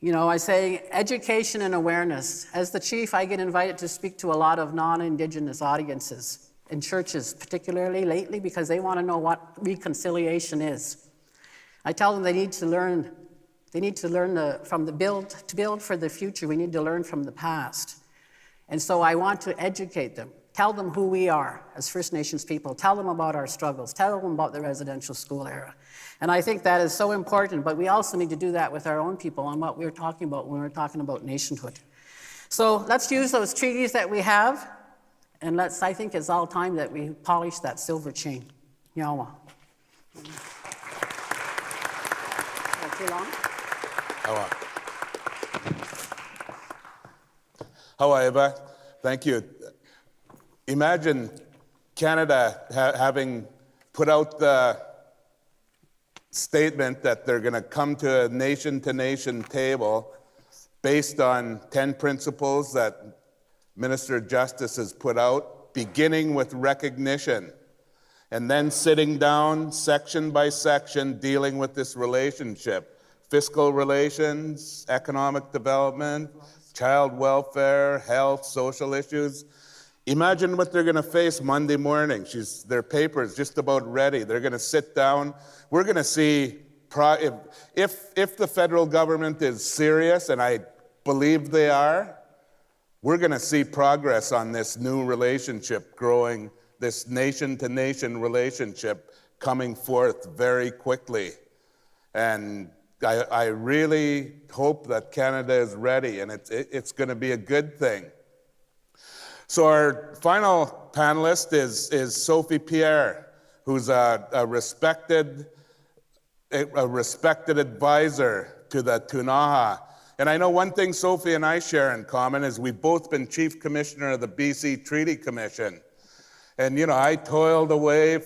I say education and awareness. As the chief, I get invited to speak to a lot of non-Indigenous audiences in churches, particularly lately, because they want to know what reconciliation is. I tell them they need to learn to build for the future. We need to learn from the past. And so I want to educate them. Tell them who we are as First Nations people. Tell them about our struggles. Tell them about the residential school era. And I think that is so important, but we also need to do that with our own people on what we're talking about when we're talking about nationhood. So let's use those treaties that we have, and I think it's all time that we polish that silver chain. Yawa. Too long? However, thank you. Imagine Canada having put out the statement that they're going to come to a nation-to-nation table based on 10 principles that Minister of Justice has put out, beginning with recognition, and then sitting down section by section dealing with this relationship. Fiscal relations, economic development, child welfare, health, social issues. Imagine what they're going to face Monday morning. Their paper is just about ready. They're going to sit down. We're going to see if the federal government is serious, and I believe they are, we're going to see progress on this new relationship growing, this nation-to-nation relationship coming forth very quickly. And I really hope that Canada is ready, and it's going to be a good thing. So our final panelist is Sophie Pierre, who's a respected advisor to the Ktunaxa. And I know one thing Sophie and I share in common is we've both been Chief Commissioner of the BC Treaty Commission. And you know, I toiled away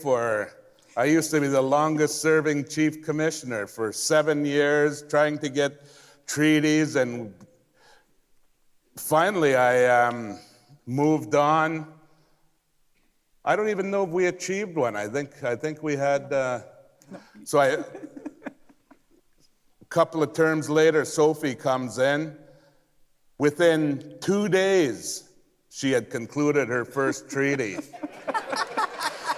I used to be the longest serving Chief Commissioner for 7 years, trying to get treaties, and finally I moved on. I don't even know if we achieved one. I think we had, a couple of terms later, Sophie comes in. Within 2 days, she had concluded her first treaty.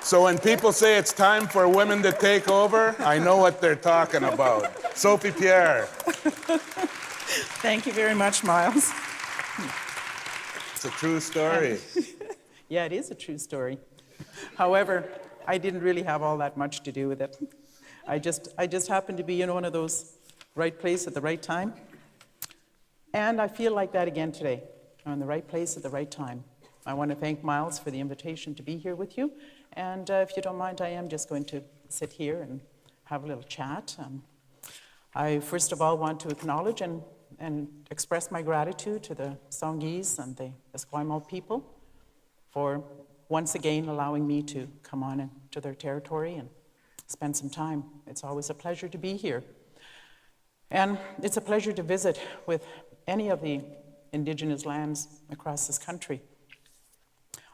So when people say it's time for women to take over, I know what they're talking about. Sophie Pierre. Thank you very much, Miles. It's a true story. Yeah, it is a true story. However, I didn't really have all that much to do with it. I just happened to be in one of those right place at the right time. And I feel like that again today. I'm in the right place at the right time. I want to thank Miles for the invitation to be here with you. And if you don't mind, I am just going to sit here and have a little chat. I first of all want to acknowledge and express my gratitude to the Songhees and the Esquimalt people for once again allowing me to come on into their territory and spend some time. It's always a pleasure to be here. And it's a pleasure to visit with any of the Indigenous lands across this country.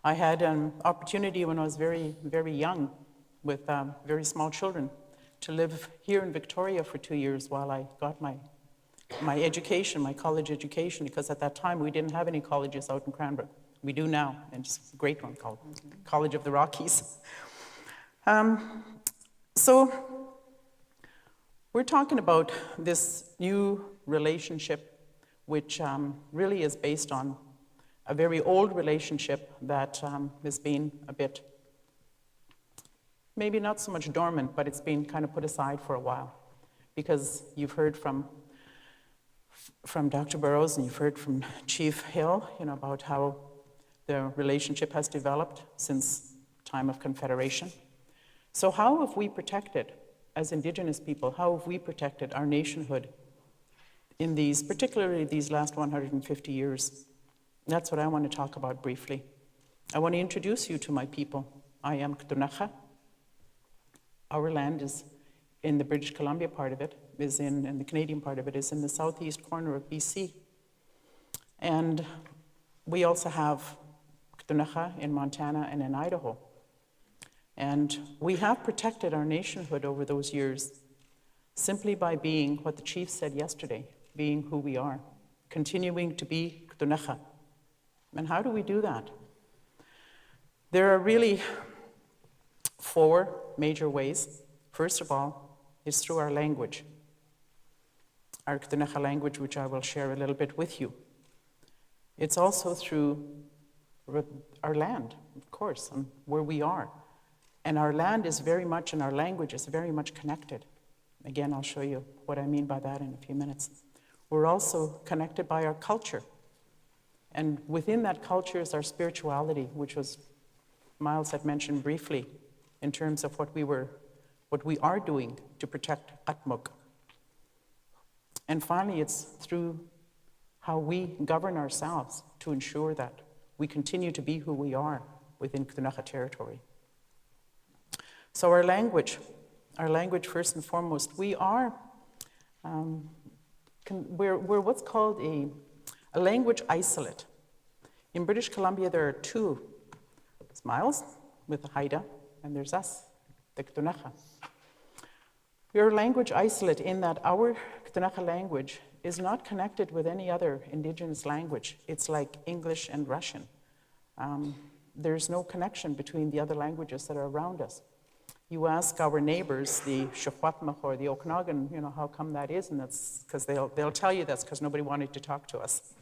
I had an opportunity when I was very, very young with very small children to live here in Victoria for 2 years while I got my education, my college education, because at that time we didn't have any colleges out in Cranbrook. We do now, and it's a great one called College of the Rockies. So we're talking about this new relationship, which really is based on a very old relationship that has been a bit, maybe not so much dormant, but it's been kind of put aside for a while. Because you've heard from Dr. Burrows and you've heard from Chief Hill, about how the relationship has developed since time of Confederation. So how have we protected, as Indigenous people, how have we protected our nationhood in particularly these last 150 years? That's what I want to talk about briefly. I want to introduce you to my people. I am Ktunaxa. Our land is in the British Columbia part of it, and the Canadian part of it is in the southeast corner of BC. And we also have Ktunaxa in Montana and in Idaho. And we have protected our nationhood over those years simply by being what the chief said yesterday, being who we are, continuing to be Ktunaxa. And how do we do that? There are really 4 major ways. First of all, is through our language. Our Ktunaxa language, which I will share a little bit with you. It's also through our land, of course, and where we are. And our land is very much, and our language is very much connected. Again, I'll show you what I mean by that in a few minutes. We're also connected by our culture. And within that culture is our spirituality, which Miles had mentioned briefly, in terms of what we are doing to protect Qatmuk. And finally, it's through how we govern ourselves to ensure that we continue to be who we are within Ktunaxa territory. So our language first and foremost, we're what's called a language isolate. In British Columbia, there are 2. There's Miles with the Haida, and there's us, the Ktunaxa. We're a language isolate in that our Ktunaxa language is not connected with any other Indigenous language. It's like English and Russian. There's no connection between the other languages that are around us. You ask our neighbors, the Shawatmach or the Okanagan, how come that is, and that's because they'll tell you that's because nobody wanted to talk to us.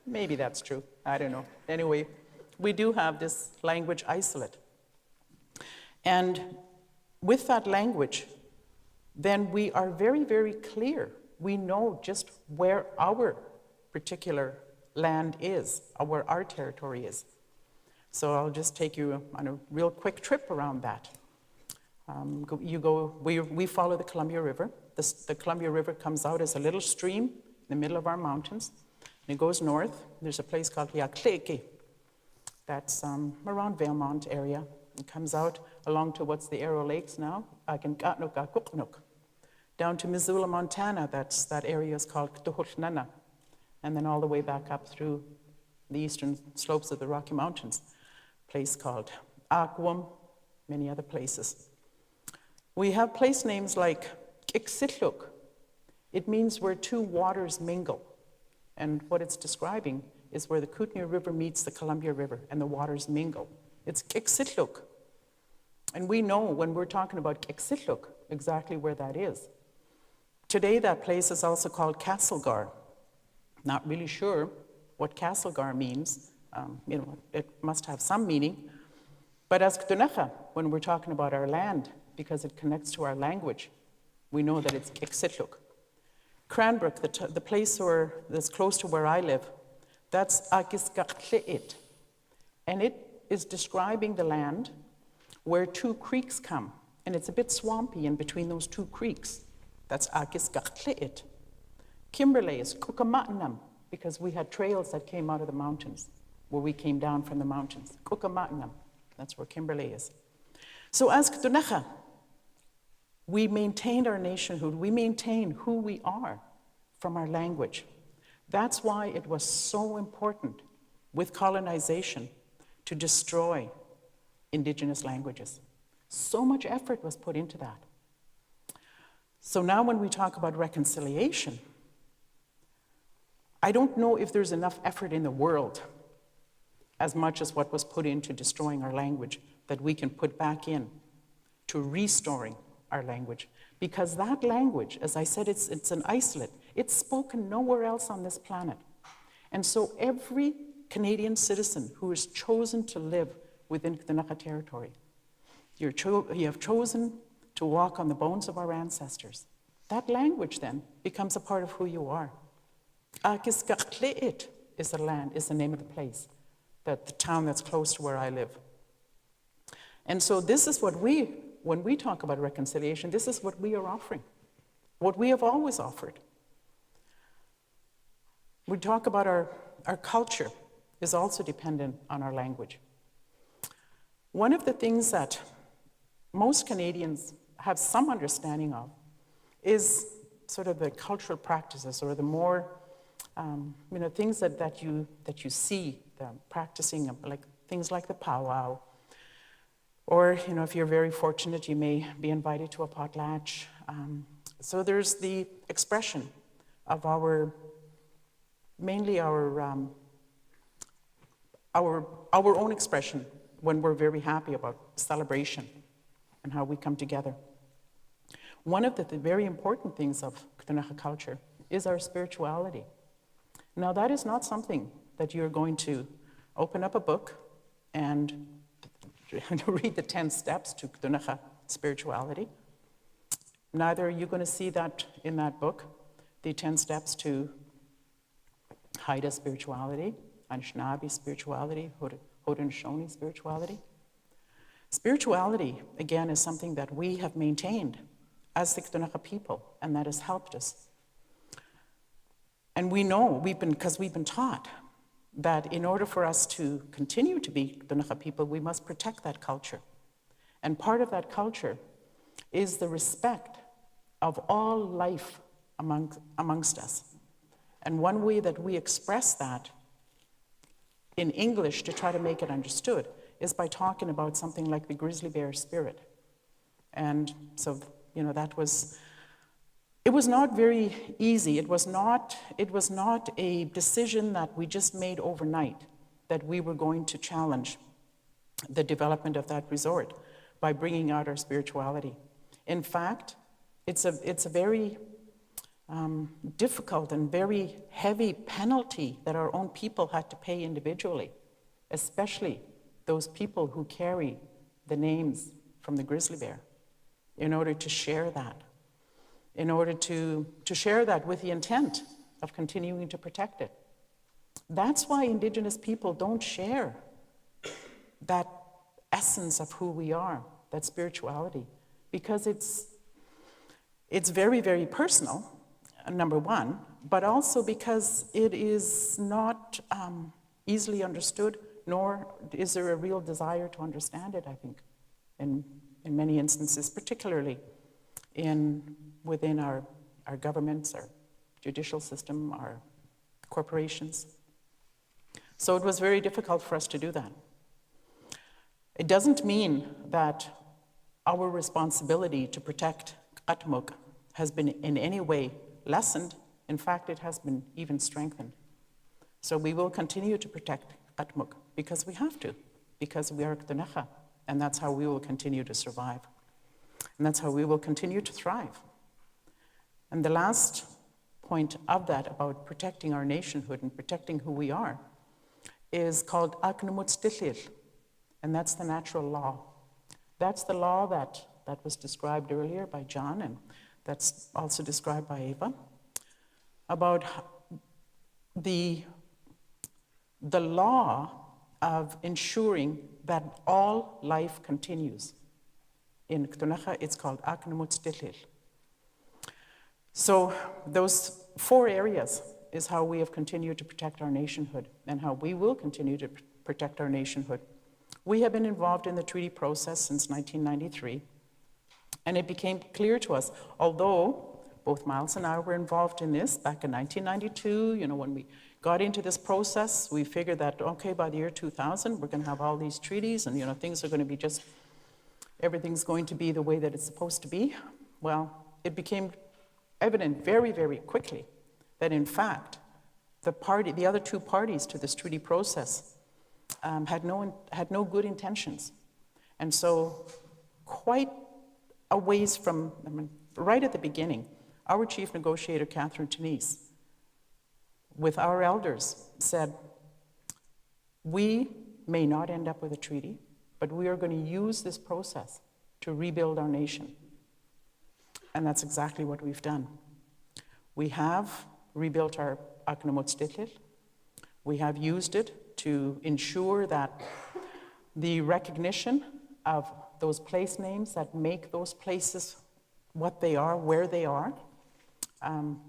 Maybe that's true, I don't know. Anyway, we do have this language isolate. And with that language, then we are very, very clear. We know just where our particular land is, or where our territory is. So I'll just take you on a real quick trip around that. We follow the Columbia River. The Columbia River comes out as a little stream in the middle of our mountains, and it goes north. There's a place called Liakleke. That's around Vermont area. It comes out along to what's the Arrow Lakes now, down to Missoula, Montana. That area is called Ktunaxa, and then all the way back up through the eastern slopes of the Rocky Mountains, a place called Aquam, many other places. We have place names like Ixitluk. It means where two waters mingle. And what it's describing is where the Kootenai River meets the Columbia River and the waters mingle. It's Ixitluk. And we know when we're talking about Ixitluk exactly where that is. Today that place is also called Castlegar. Not really sure what Castlegar means. It must have some meaning. But as Ktunaxa, when we're talking about our land, because it connects to our language, we know that it's Ixitluk. Cranbrook, the place that's close to where I live, that's Agiskakle'it. And it is describing the land where two creeks come. And it's a bit swampy in between those two creeks. That's Agiskakle'it. Kimberley is Kukamatanam, because we had trails that came out of the mountains, where we came down from the mountains. Kukamatanam, that's where Kimberley is. So as Ktunaxa, we maintained our nationhood. We maintain who we are from our language. That's why it was so important with colonization to destroy Indigenous languages. So much effort was put into that. So now when we talk about reconciliation, I don't know if there's enough effort in the world, as much as what was put into destroying our language, that we can put back in to restoring our language. Because that language, as I said, it's an isolate. It's spoken nowhere else on this planet. And so every Canadian citizen who has chosen to live within Ktunaxa territory, you have chosen to walk on the bones of our ancestors. That language then becomes a part of who you are. Agiskakle'it is the name of the place, the town that's close to where I live. And so this is what when we talk about reconciliation, this is what we are offering, what we have always offered. We talk about our culture is also dependent on our language. One of the things that most Canadians have some understanding of is sort of the cultural practices, or the more things that you see them practicing, like things like the powwow. Or, if you're very fortunate, you may be invited to a potlatch. So there's the expression of mainly our own expression when we're very happy about celebration and how we come together. One of the very important things of Ktunaxa culture is our spirituality. Now, that is not something that you're going to open up a book and read the 10 steps to Ktunaxa spirituality. Neither are you going to see that in that book, the 10 steps to Haida spirituality, Anishinaabe spirituality, Haudenosaunee spirituality. Spirituality, again, is something that we have maintained as the Ktunaxa people, and that has helped us. And we know, because we've been taught that in order for us to continue to be Ktunaxa people, we must protect that culture. And part of that culture is the respect of all life amongst us. And one way that we express that in English to try to make it understood is by talking about something like the grizzly bear spirit. And so, it was not very easy. It was not a decision that we just made overnight, that we were going to challenge the development of that resort by bringing out our spirituality. In fact, it's a very difficult and very heavy penalty that our own people had to pay individually, especially those people who carry the names from the grizzly bear, in order to share that, in order to share that with the intent of continuing to protect it. That's why Indigenous people don't share that essence of who we are, that spirituality, because it's very, very personal, number one, but also because it is not easily understood, nor is there a real desire to understand it, I think, in many instances, particularly within our governments, our judicial system, our corporations. So it was very difficult for us to do that. It doesn't mean that our responsibility to protect Ktunaxa has been in any way lessened. In fact, it has been even strengthened. So we will continue to protect Ktunaxa because we have to, because we are Ktunaxa, and that's how we will continue to survive. And that's how we will continue to thrive. And the last point of that, about protecting our nationhood and protecting who we are, is called Aknumutstilil, and that's the natural law. That's the law that was described earlier by John, and that's also described by Eva, about the law of ensuring that all life continues. In Ktunaxa, it's called Aknumutstilil. So those 4 areas is how we have continued to protect our nationhood and how we will continue to protect our nationhood. We have been involved in the treaty process since 1993, and it became clear to us, although both Miles and I were involved in this back in 1992, when we got into this process, we figured that, okay, by the year 2000, we're going to have all these treaties, and things are going to be everything's going to be the way that it's supposed to be. Well, it became evident very, very quickly that in fact, the other 2 parties to this treaty process had no good intentions. And so quite a ways from, right at the beginning, our chief negotiator, Ktunaxa, with our elders said, we may not end up with a treaty, but we are going to use this process to rebuild our nation. And that's exactly what we've done. We have rebuilt our Aknumutstilil. We have used it to ensure that the recognition of those place names that make those places what they are, where they are,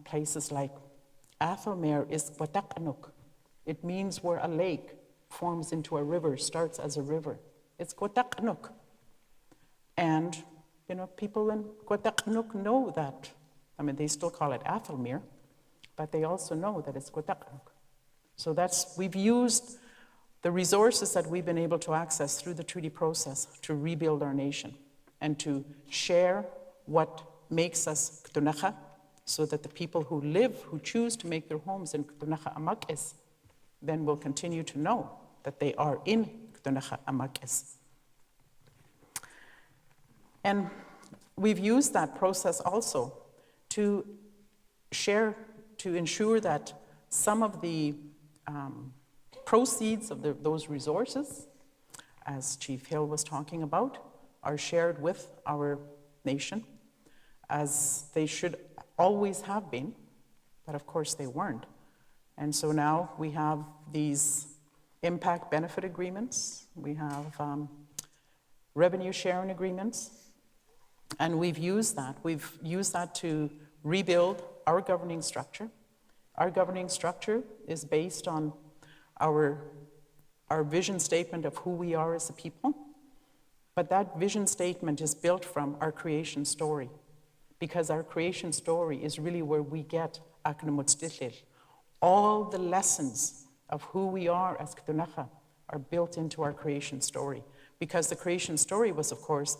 places like Athelmere is Ktunaxa. It means where a lake forms into a river, starts as a river. It's Ktunaxa. And people in Ktunaxa know that. They still call it Athelmere, but they also know that it's Ktunaxa. So we've used the resources that we've been able to access through the treaty process to rebuild our nation and to share what makes us Ktunaxa, so that the people who choose to make their homes in Ktunaxa Amakis, then will continue to know that they are in Ktunaxa Amakis. And we've used that process also to ensure that some of the proceeds of those resources, as Chief Hill was talking about, are shared with our nation, as they should always have been, but of course they weren't. And so now we have these impact benefit agreements, we have revenue sharing agreements, and we've used that to rebuild our governing structure. Our governing structure is based on our vision statement of who we are as a people, but that vision statement is built from our creation story, because our creation story is really where we get Aknumutstilil. All the lessons of who we are as Ktunaxa are built into our creation story, because the creation story was, of course,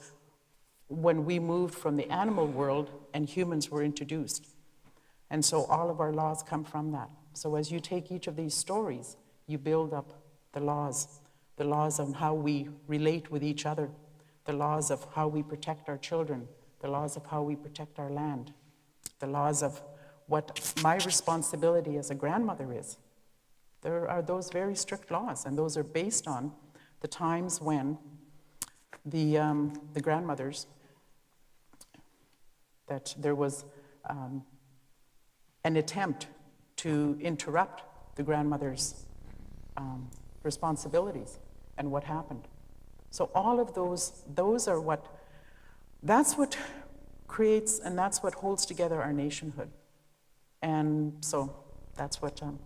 when we moved from the animal world and humans were introduced. And so all of our laws come from that. So as you take each of these stories, you build up the laws on how we relate with each other, the laws of how we protect our children, the laws of how we protect our land, the laws of what my responsibility as a grandmother is. There are those very strict laws, and those are based on the times when the grandmothers, that there was an attempt to interrupt the grandmother's responsibilities and what happened. So all of those are that's what creates and that's what holds together our nationhood. And so that's what, God,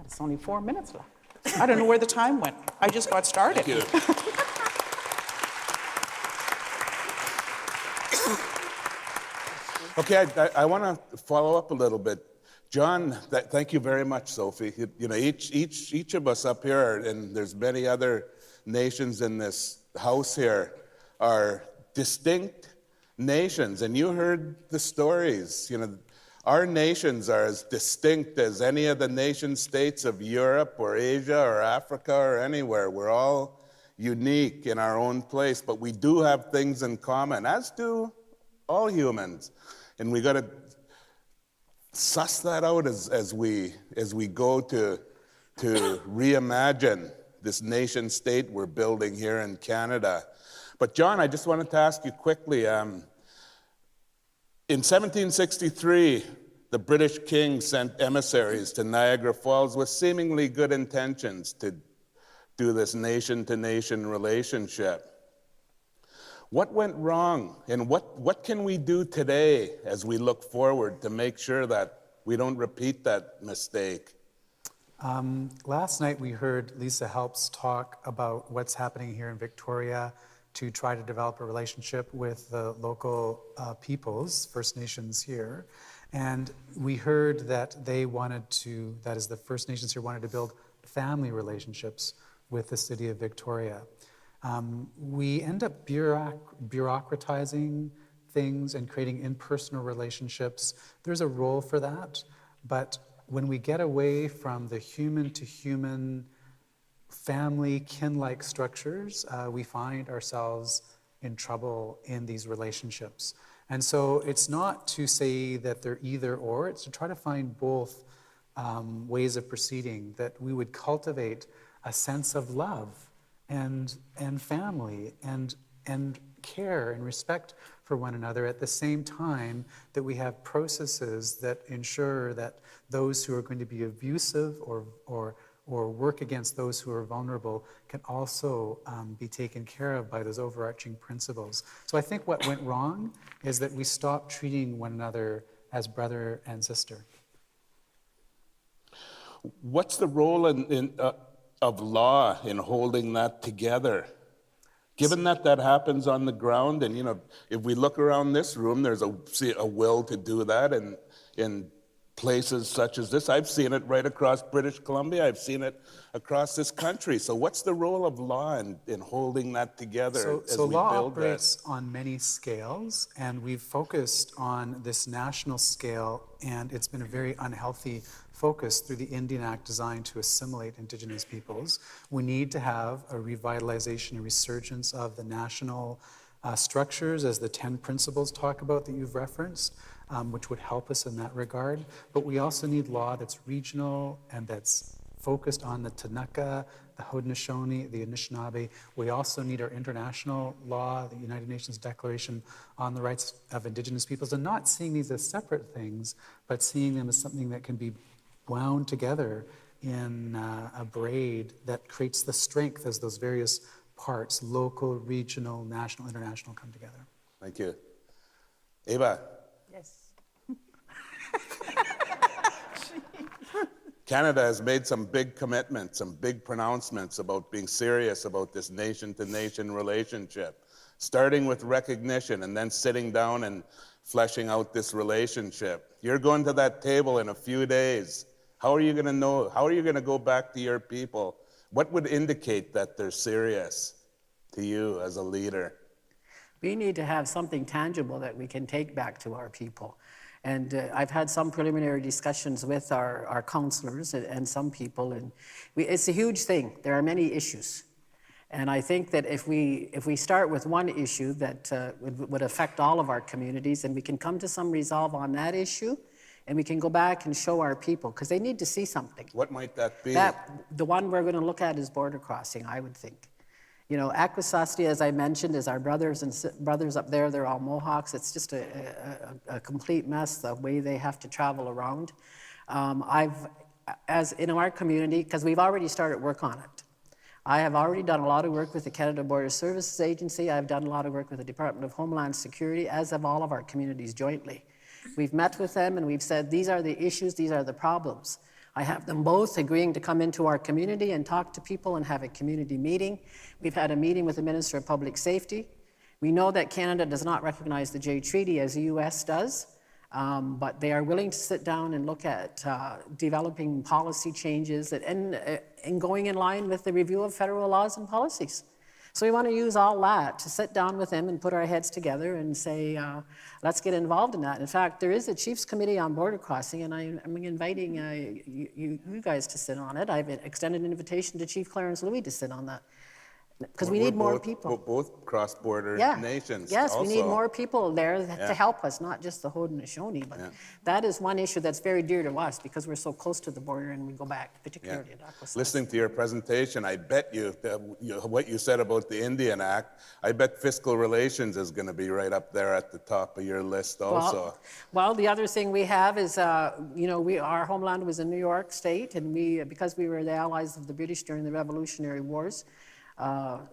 it's only 4 minutes left. I don't know where the time went. I just got started. Thank you. Okay, I want to follow up a little bit. John, thank you very much, Sophie. You know, each of us up here, and there's many other nations in this house here, are distinct nations. And you heard the stories. You know, our nations are as distinct as any of the nation states of Europe or Asia or Africa or anywhere. We're all unique in our own place, but we do have things in common, as do all humans. And we got to suss that out as we go to reimagine this nation state we're building here in Canada. But John, I just wanted to ask you quickly, in 1763, the British king sent emissaries to Niagara Falls with seemingly good intentions to do this nation-to-nation relationship. What went wrong, and what can we do today as we look forward to make sure that we don't repeat that mistake? Last night we heard Lisa Helps talk about what's happening here in Victoria to try to develop a relationship with the local peoples, First Nations here. And we heard that they wanted to, that is the First Nations here, wanted to build family relationships with the city of Victoria. We end up bureaucratizing things and creating impersonal relationships. There's a role for that, but when we get away from the human-to-human family, kin-like structures, we find ourselves in trouble in these relationships. And so it's not to say that they're either or, it's to try to find both ways of proceeding, that we would cultivate a sense of love and family and care and respect for one another at the same time that we have processes that ensure that those who are going to be abusive or work against those who are vulnerable can also be taken care of by those overarching principles. So I think what went wrong is that we stopped treating one another as brother and sister. What's the role of law in holding that together? Given that happens on the ground, and you know, if we look around this room, there's a will to do that, and in places such as this, I've seen it right across British Columbia, I've seen it across this country. So what's the role of law in holding that together as we law build operates on many scales, and we've focused on this national scale, and it's been a very unhealthy focus through the Indian Act designed to assimilate Indigenous peoples. We need to have a revitalization and resurgence of the national structures, as the 10 principles talk about that you've referenced, which would help us in that regard. But we also need law that's regional and that's focused on the Ktunaxa, the Haudenosaunee, the Anishinaabe. We also need our international law, the United Nations Declaration on the Rights of Indigenous Peoples, and not seeing these as separate things, but seeing them as something that can be wound together in a braid that creates the strength as those various parts, local, regional, national, international, come together. Thank you. Eva. Yes. Canada has made some big commitments, some big pronouncements about being serious about this nation-to-nation relationship, starting with recognition and then sitting down and fleshing out this relationship. You're going to that table in a few days. How are you going to know? How are you going to go back to your people? What would indicate that they're serious to you as a leader? We need to have something tangible that we can take back to our people. And I've had some preliminary discussions with our counselors and some people, and it's a huge thing. There are many issues. And I think that if we start with one issue that would affect all of our communities, and we can come to some resolve on that issue, and we can go back and show our people, because they need to see something. What might that be? The one we're going to look at is border crossing, I would think. You know, Akwesasne, as I mentioned, is our brothers up there. They're all Mohawks. It's just a complete mess, the way they have to travel around. as in our community, because we've already started work on it. I have already done a lot of work with the Canada Border Services Agency. I've done a lot of work with the Department of Homeland Security, as have all of our communities jointly. We've met with them and we've said, these are the issues, these are the problems. I have them both agreeing to come into our community and talk to people and have a community meeting. We've had a meeting with the Minister of Public Safety. We know that Canada does not recognize the Jay Treaty as the US does, but they are willing to sit down and look at developing policy changes and going in line with the review of federal laws and policies. So we want to use all that to sit down with them and put our heads together and say, let's get involved in that. In fact, there is a Chiefs Committee on Border Crossing, and I'm inviting you guys to sit on it. I've extended an invitation to Chief Clarence Louis to sit on that. Because we need more people. We're both cross-border nations. Yes, also. we need more people there to help us, not just the Haudenosaunee. But that is one issue that's very dear to us because we're so close to the border and we go back, particularly at Aquasas. Listening to your presentation, I bet you what you said about the Indian Act, I bet fiscal relations is going to be right up there at the top of your list also. Well, the other thing we have is, our homeland was in New York State, and because we were the allies of the British during the Revolutionary Wars,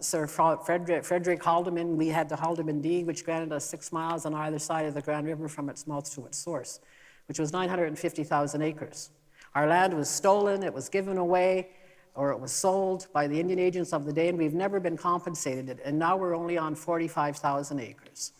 Sir Frederick Haldimand, we had the Haldimand Deed, which granted us 6 miles on either side of the Grand River from its mouth to its source, which was 950,000 acres. Our land was stolen, it was given away, or it was sold by the Indian agents of the day, and we've never been compensated. And now we're only on 45,000 acres.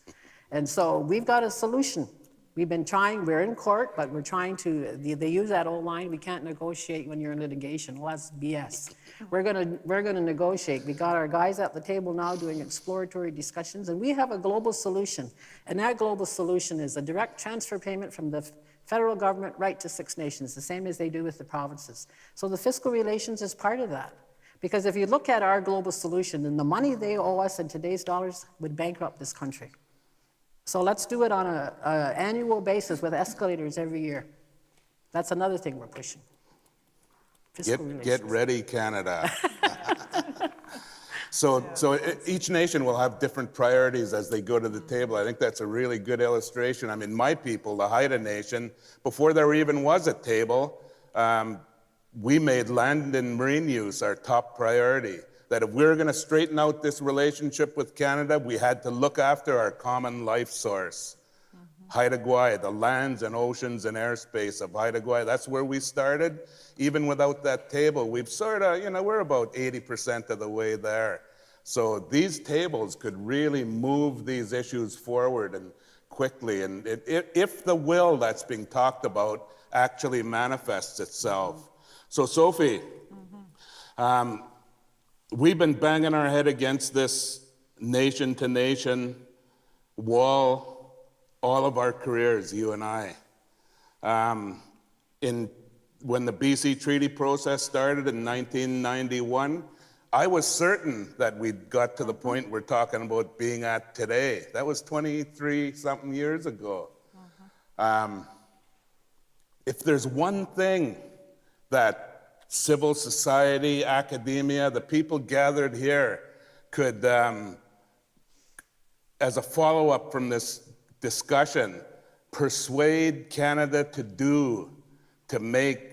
And so we've got a solution. We've been trying, we're in court, but we're trying to, they use that old line, we can't negotiate when you're in litigation. Well, that's BS. We're gonna negotiate. We got our guys at the table now doing exploratory discussions, and we have a global solution. And that global solution is a direct transfer payment from the federal government right to 6 nations, the same as they do with the provinces. So the fiscal relations is part of that. Because if you look at our global solution, then the money they owe us in today's dollars would bankrupt this country. So let's do it on an annual basis with escalators every year. That's another thing we're pushing. Get ready, Canada. So each nation will have different priorities as they go to the table. I think that's a really good illustration. I mean, my people, the Haida Nation, before there even was a table, we made land and marine use our top priority. That if we were going to straighten out this relationship with Canada, we had to look after our common life source. Haida Gwaii, the lands and oceans and airspace of Haida Gwaii, that's where we started. Even without that table, we've sort of, we're about 80% of the way there. So these tables could really move these issues forward and quickly. And if the will that's being talked about actually manifests itself. So Sophie, we've been banging our head against this nation-to-nation wall all of our careers, you and I. When the BC Treaty process started in 1991, I was certain that we'd got to the point we're talking about being at today. That was 23-something years ago. If there's one thing that civil society, academia, the people gathered here could, as a follow-up from this discussion, persuade Canada to make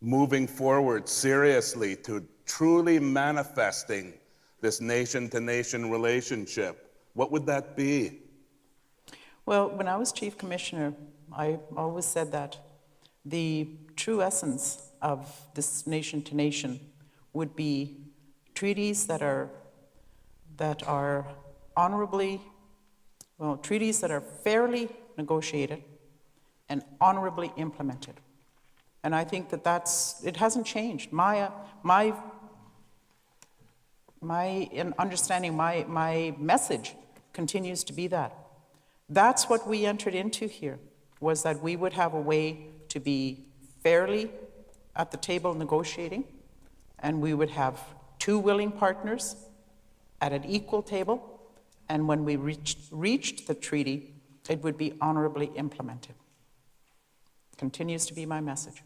moving forward seriously, to truly manifesting this nation-to-nation relationship, what would that be? Well, when I was Chief Commissioner, I always said that the true essence of this nation-to-nation would be treaties that are honorably, treaties that are fairly negotiated and honorably implemented. And I think it hasn't changed. My understanding, my message continues to be that. That's what we entered into here, was that we would have a way to be fairly at the table negotiating, and we would have 2 willing partners at an equal table, and when we reached the treaty, it would be honorably implemented. Continues to be my message.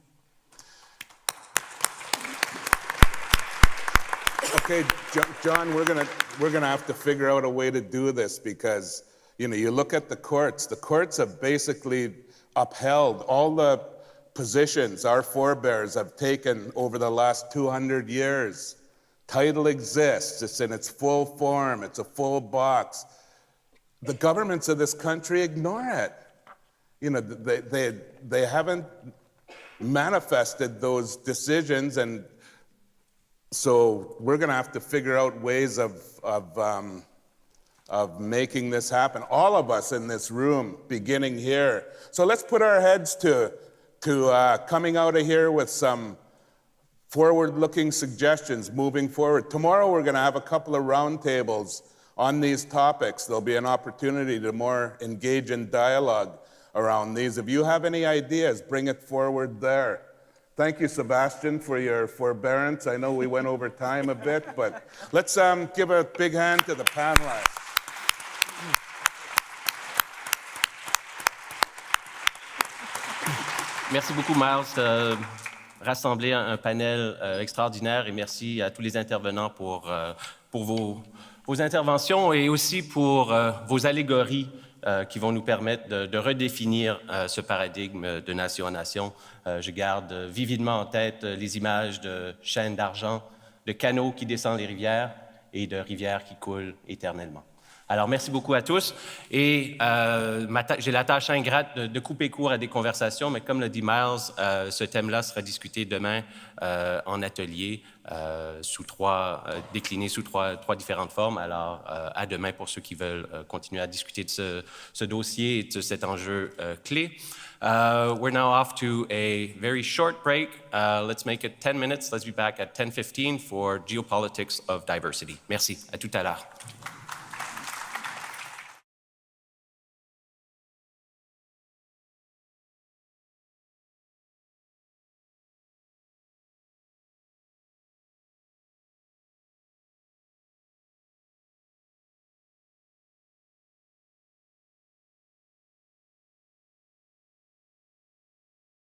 Okay, John, we're gonna have to figure out a way to do this because, you look at the courts have basically upheld all the positions our forebears have taken over the last 200 years. Title exists, it's in its full form, it's a full box. The governments of this country ignore it. You know, they haven't manifested those decisions, and so we're going to have to figure out ways of making this happen. All of us in this room, beginning here. So let's put our heads to coming out of here with some forward-looking suggestions moving forward. Tomorrow we're going to have a couple of roundtables on these topics. There'll be an opportunity to more engage in dialogue around these. If you have any ideas, bring it forward there. Thank you, Sebastian, for your forbearance. I know we went over time a bit, but let's give a big hand to the panelists. Merci beaucoup, Miles. Rassembler un panel extraordinaire, et merci à tous les intervenants pour vos interventions et aussi pour vos allégories qui vont nous permettre de redéfinir ce paradigme de nation à nation. Je garde vividement en tête les images de chaînes d'argent, de canaux qui descendent les rivières et de rivières qui coulent éternellement. Alors, merci beaucoup à tous. Et j'ai la tâche ingrate de couper court à des conversations, mais comme l'a dit Miles, ce thème-là sera discuté demain en atelier, décliné sous trois différentes formes. Alors, à demain pour ceux qui veulent continuer à discuter de ce dossier et de cet enjeu clé. We're now off to a very short break. Let's make it 10 minutes. Let's be back at 10:15 for Geopolitics of Diversity. Merci. À tout à l'heure.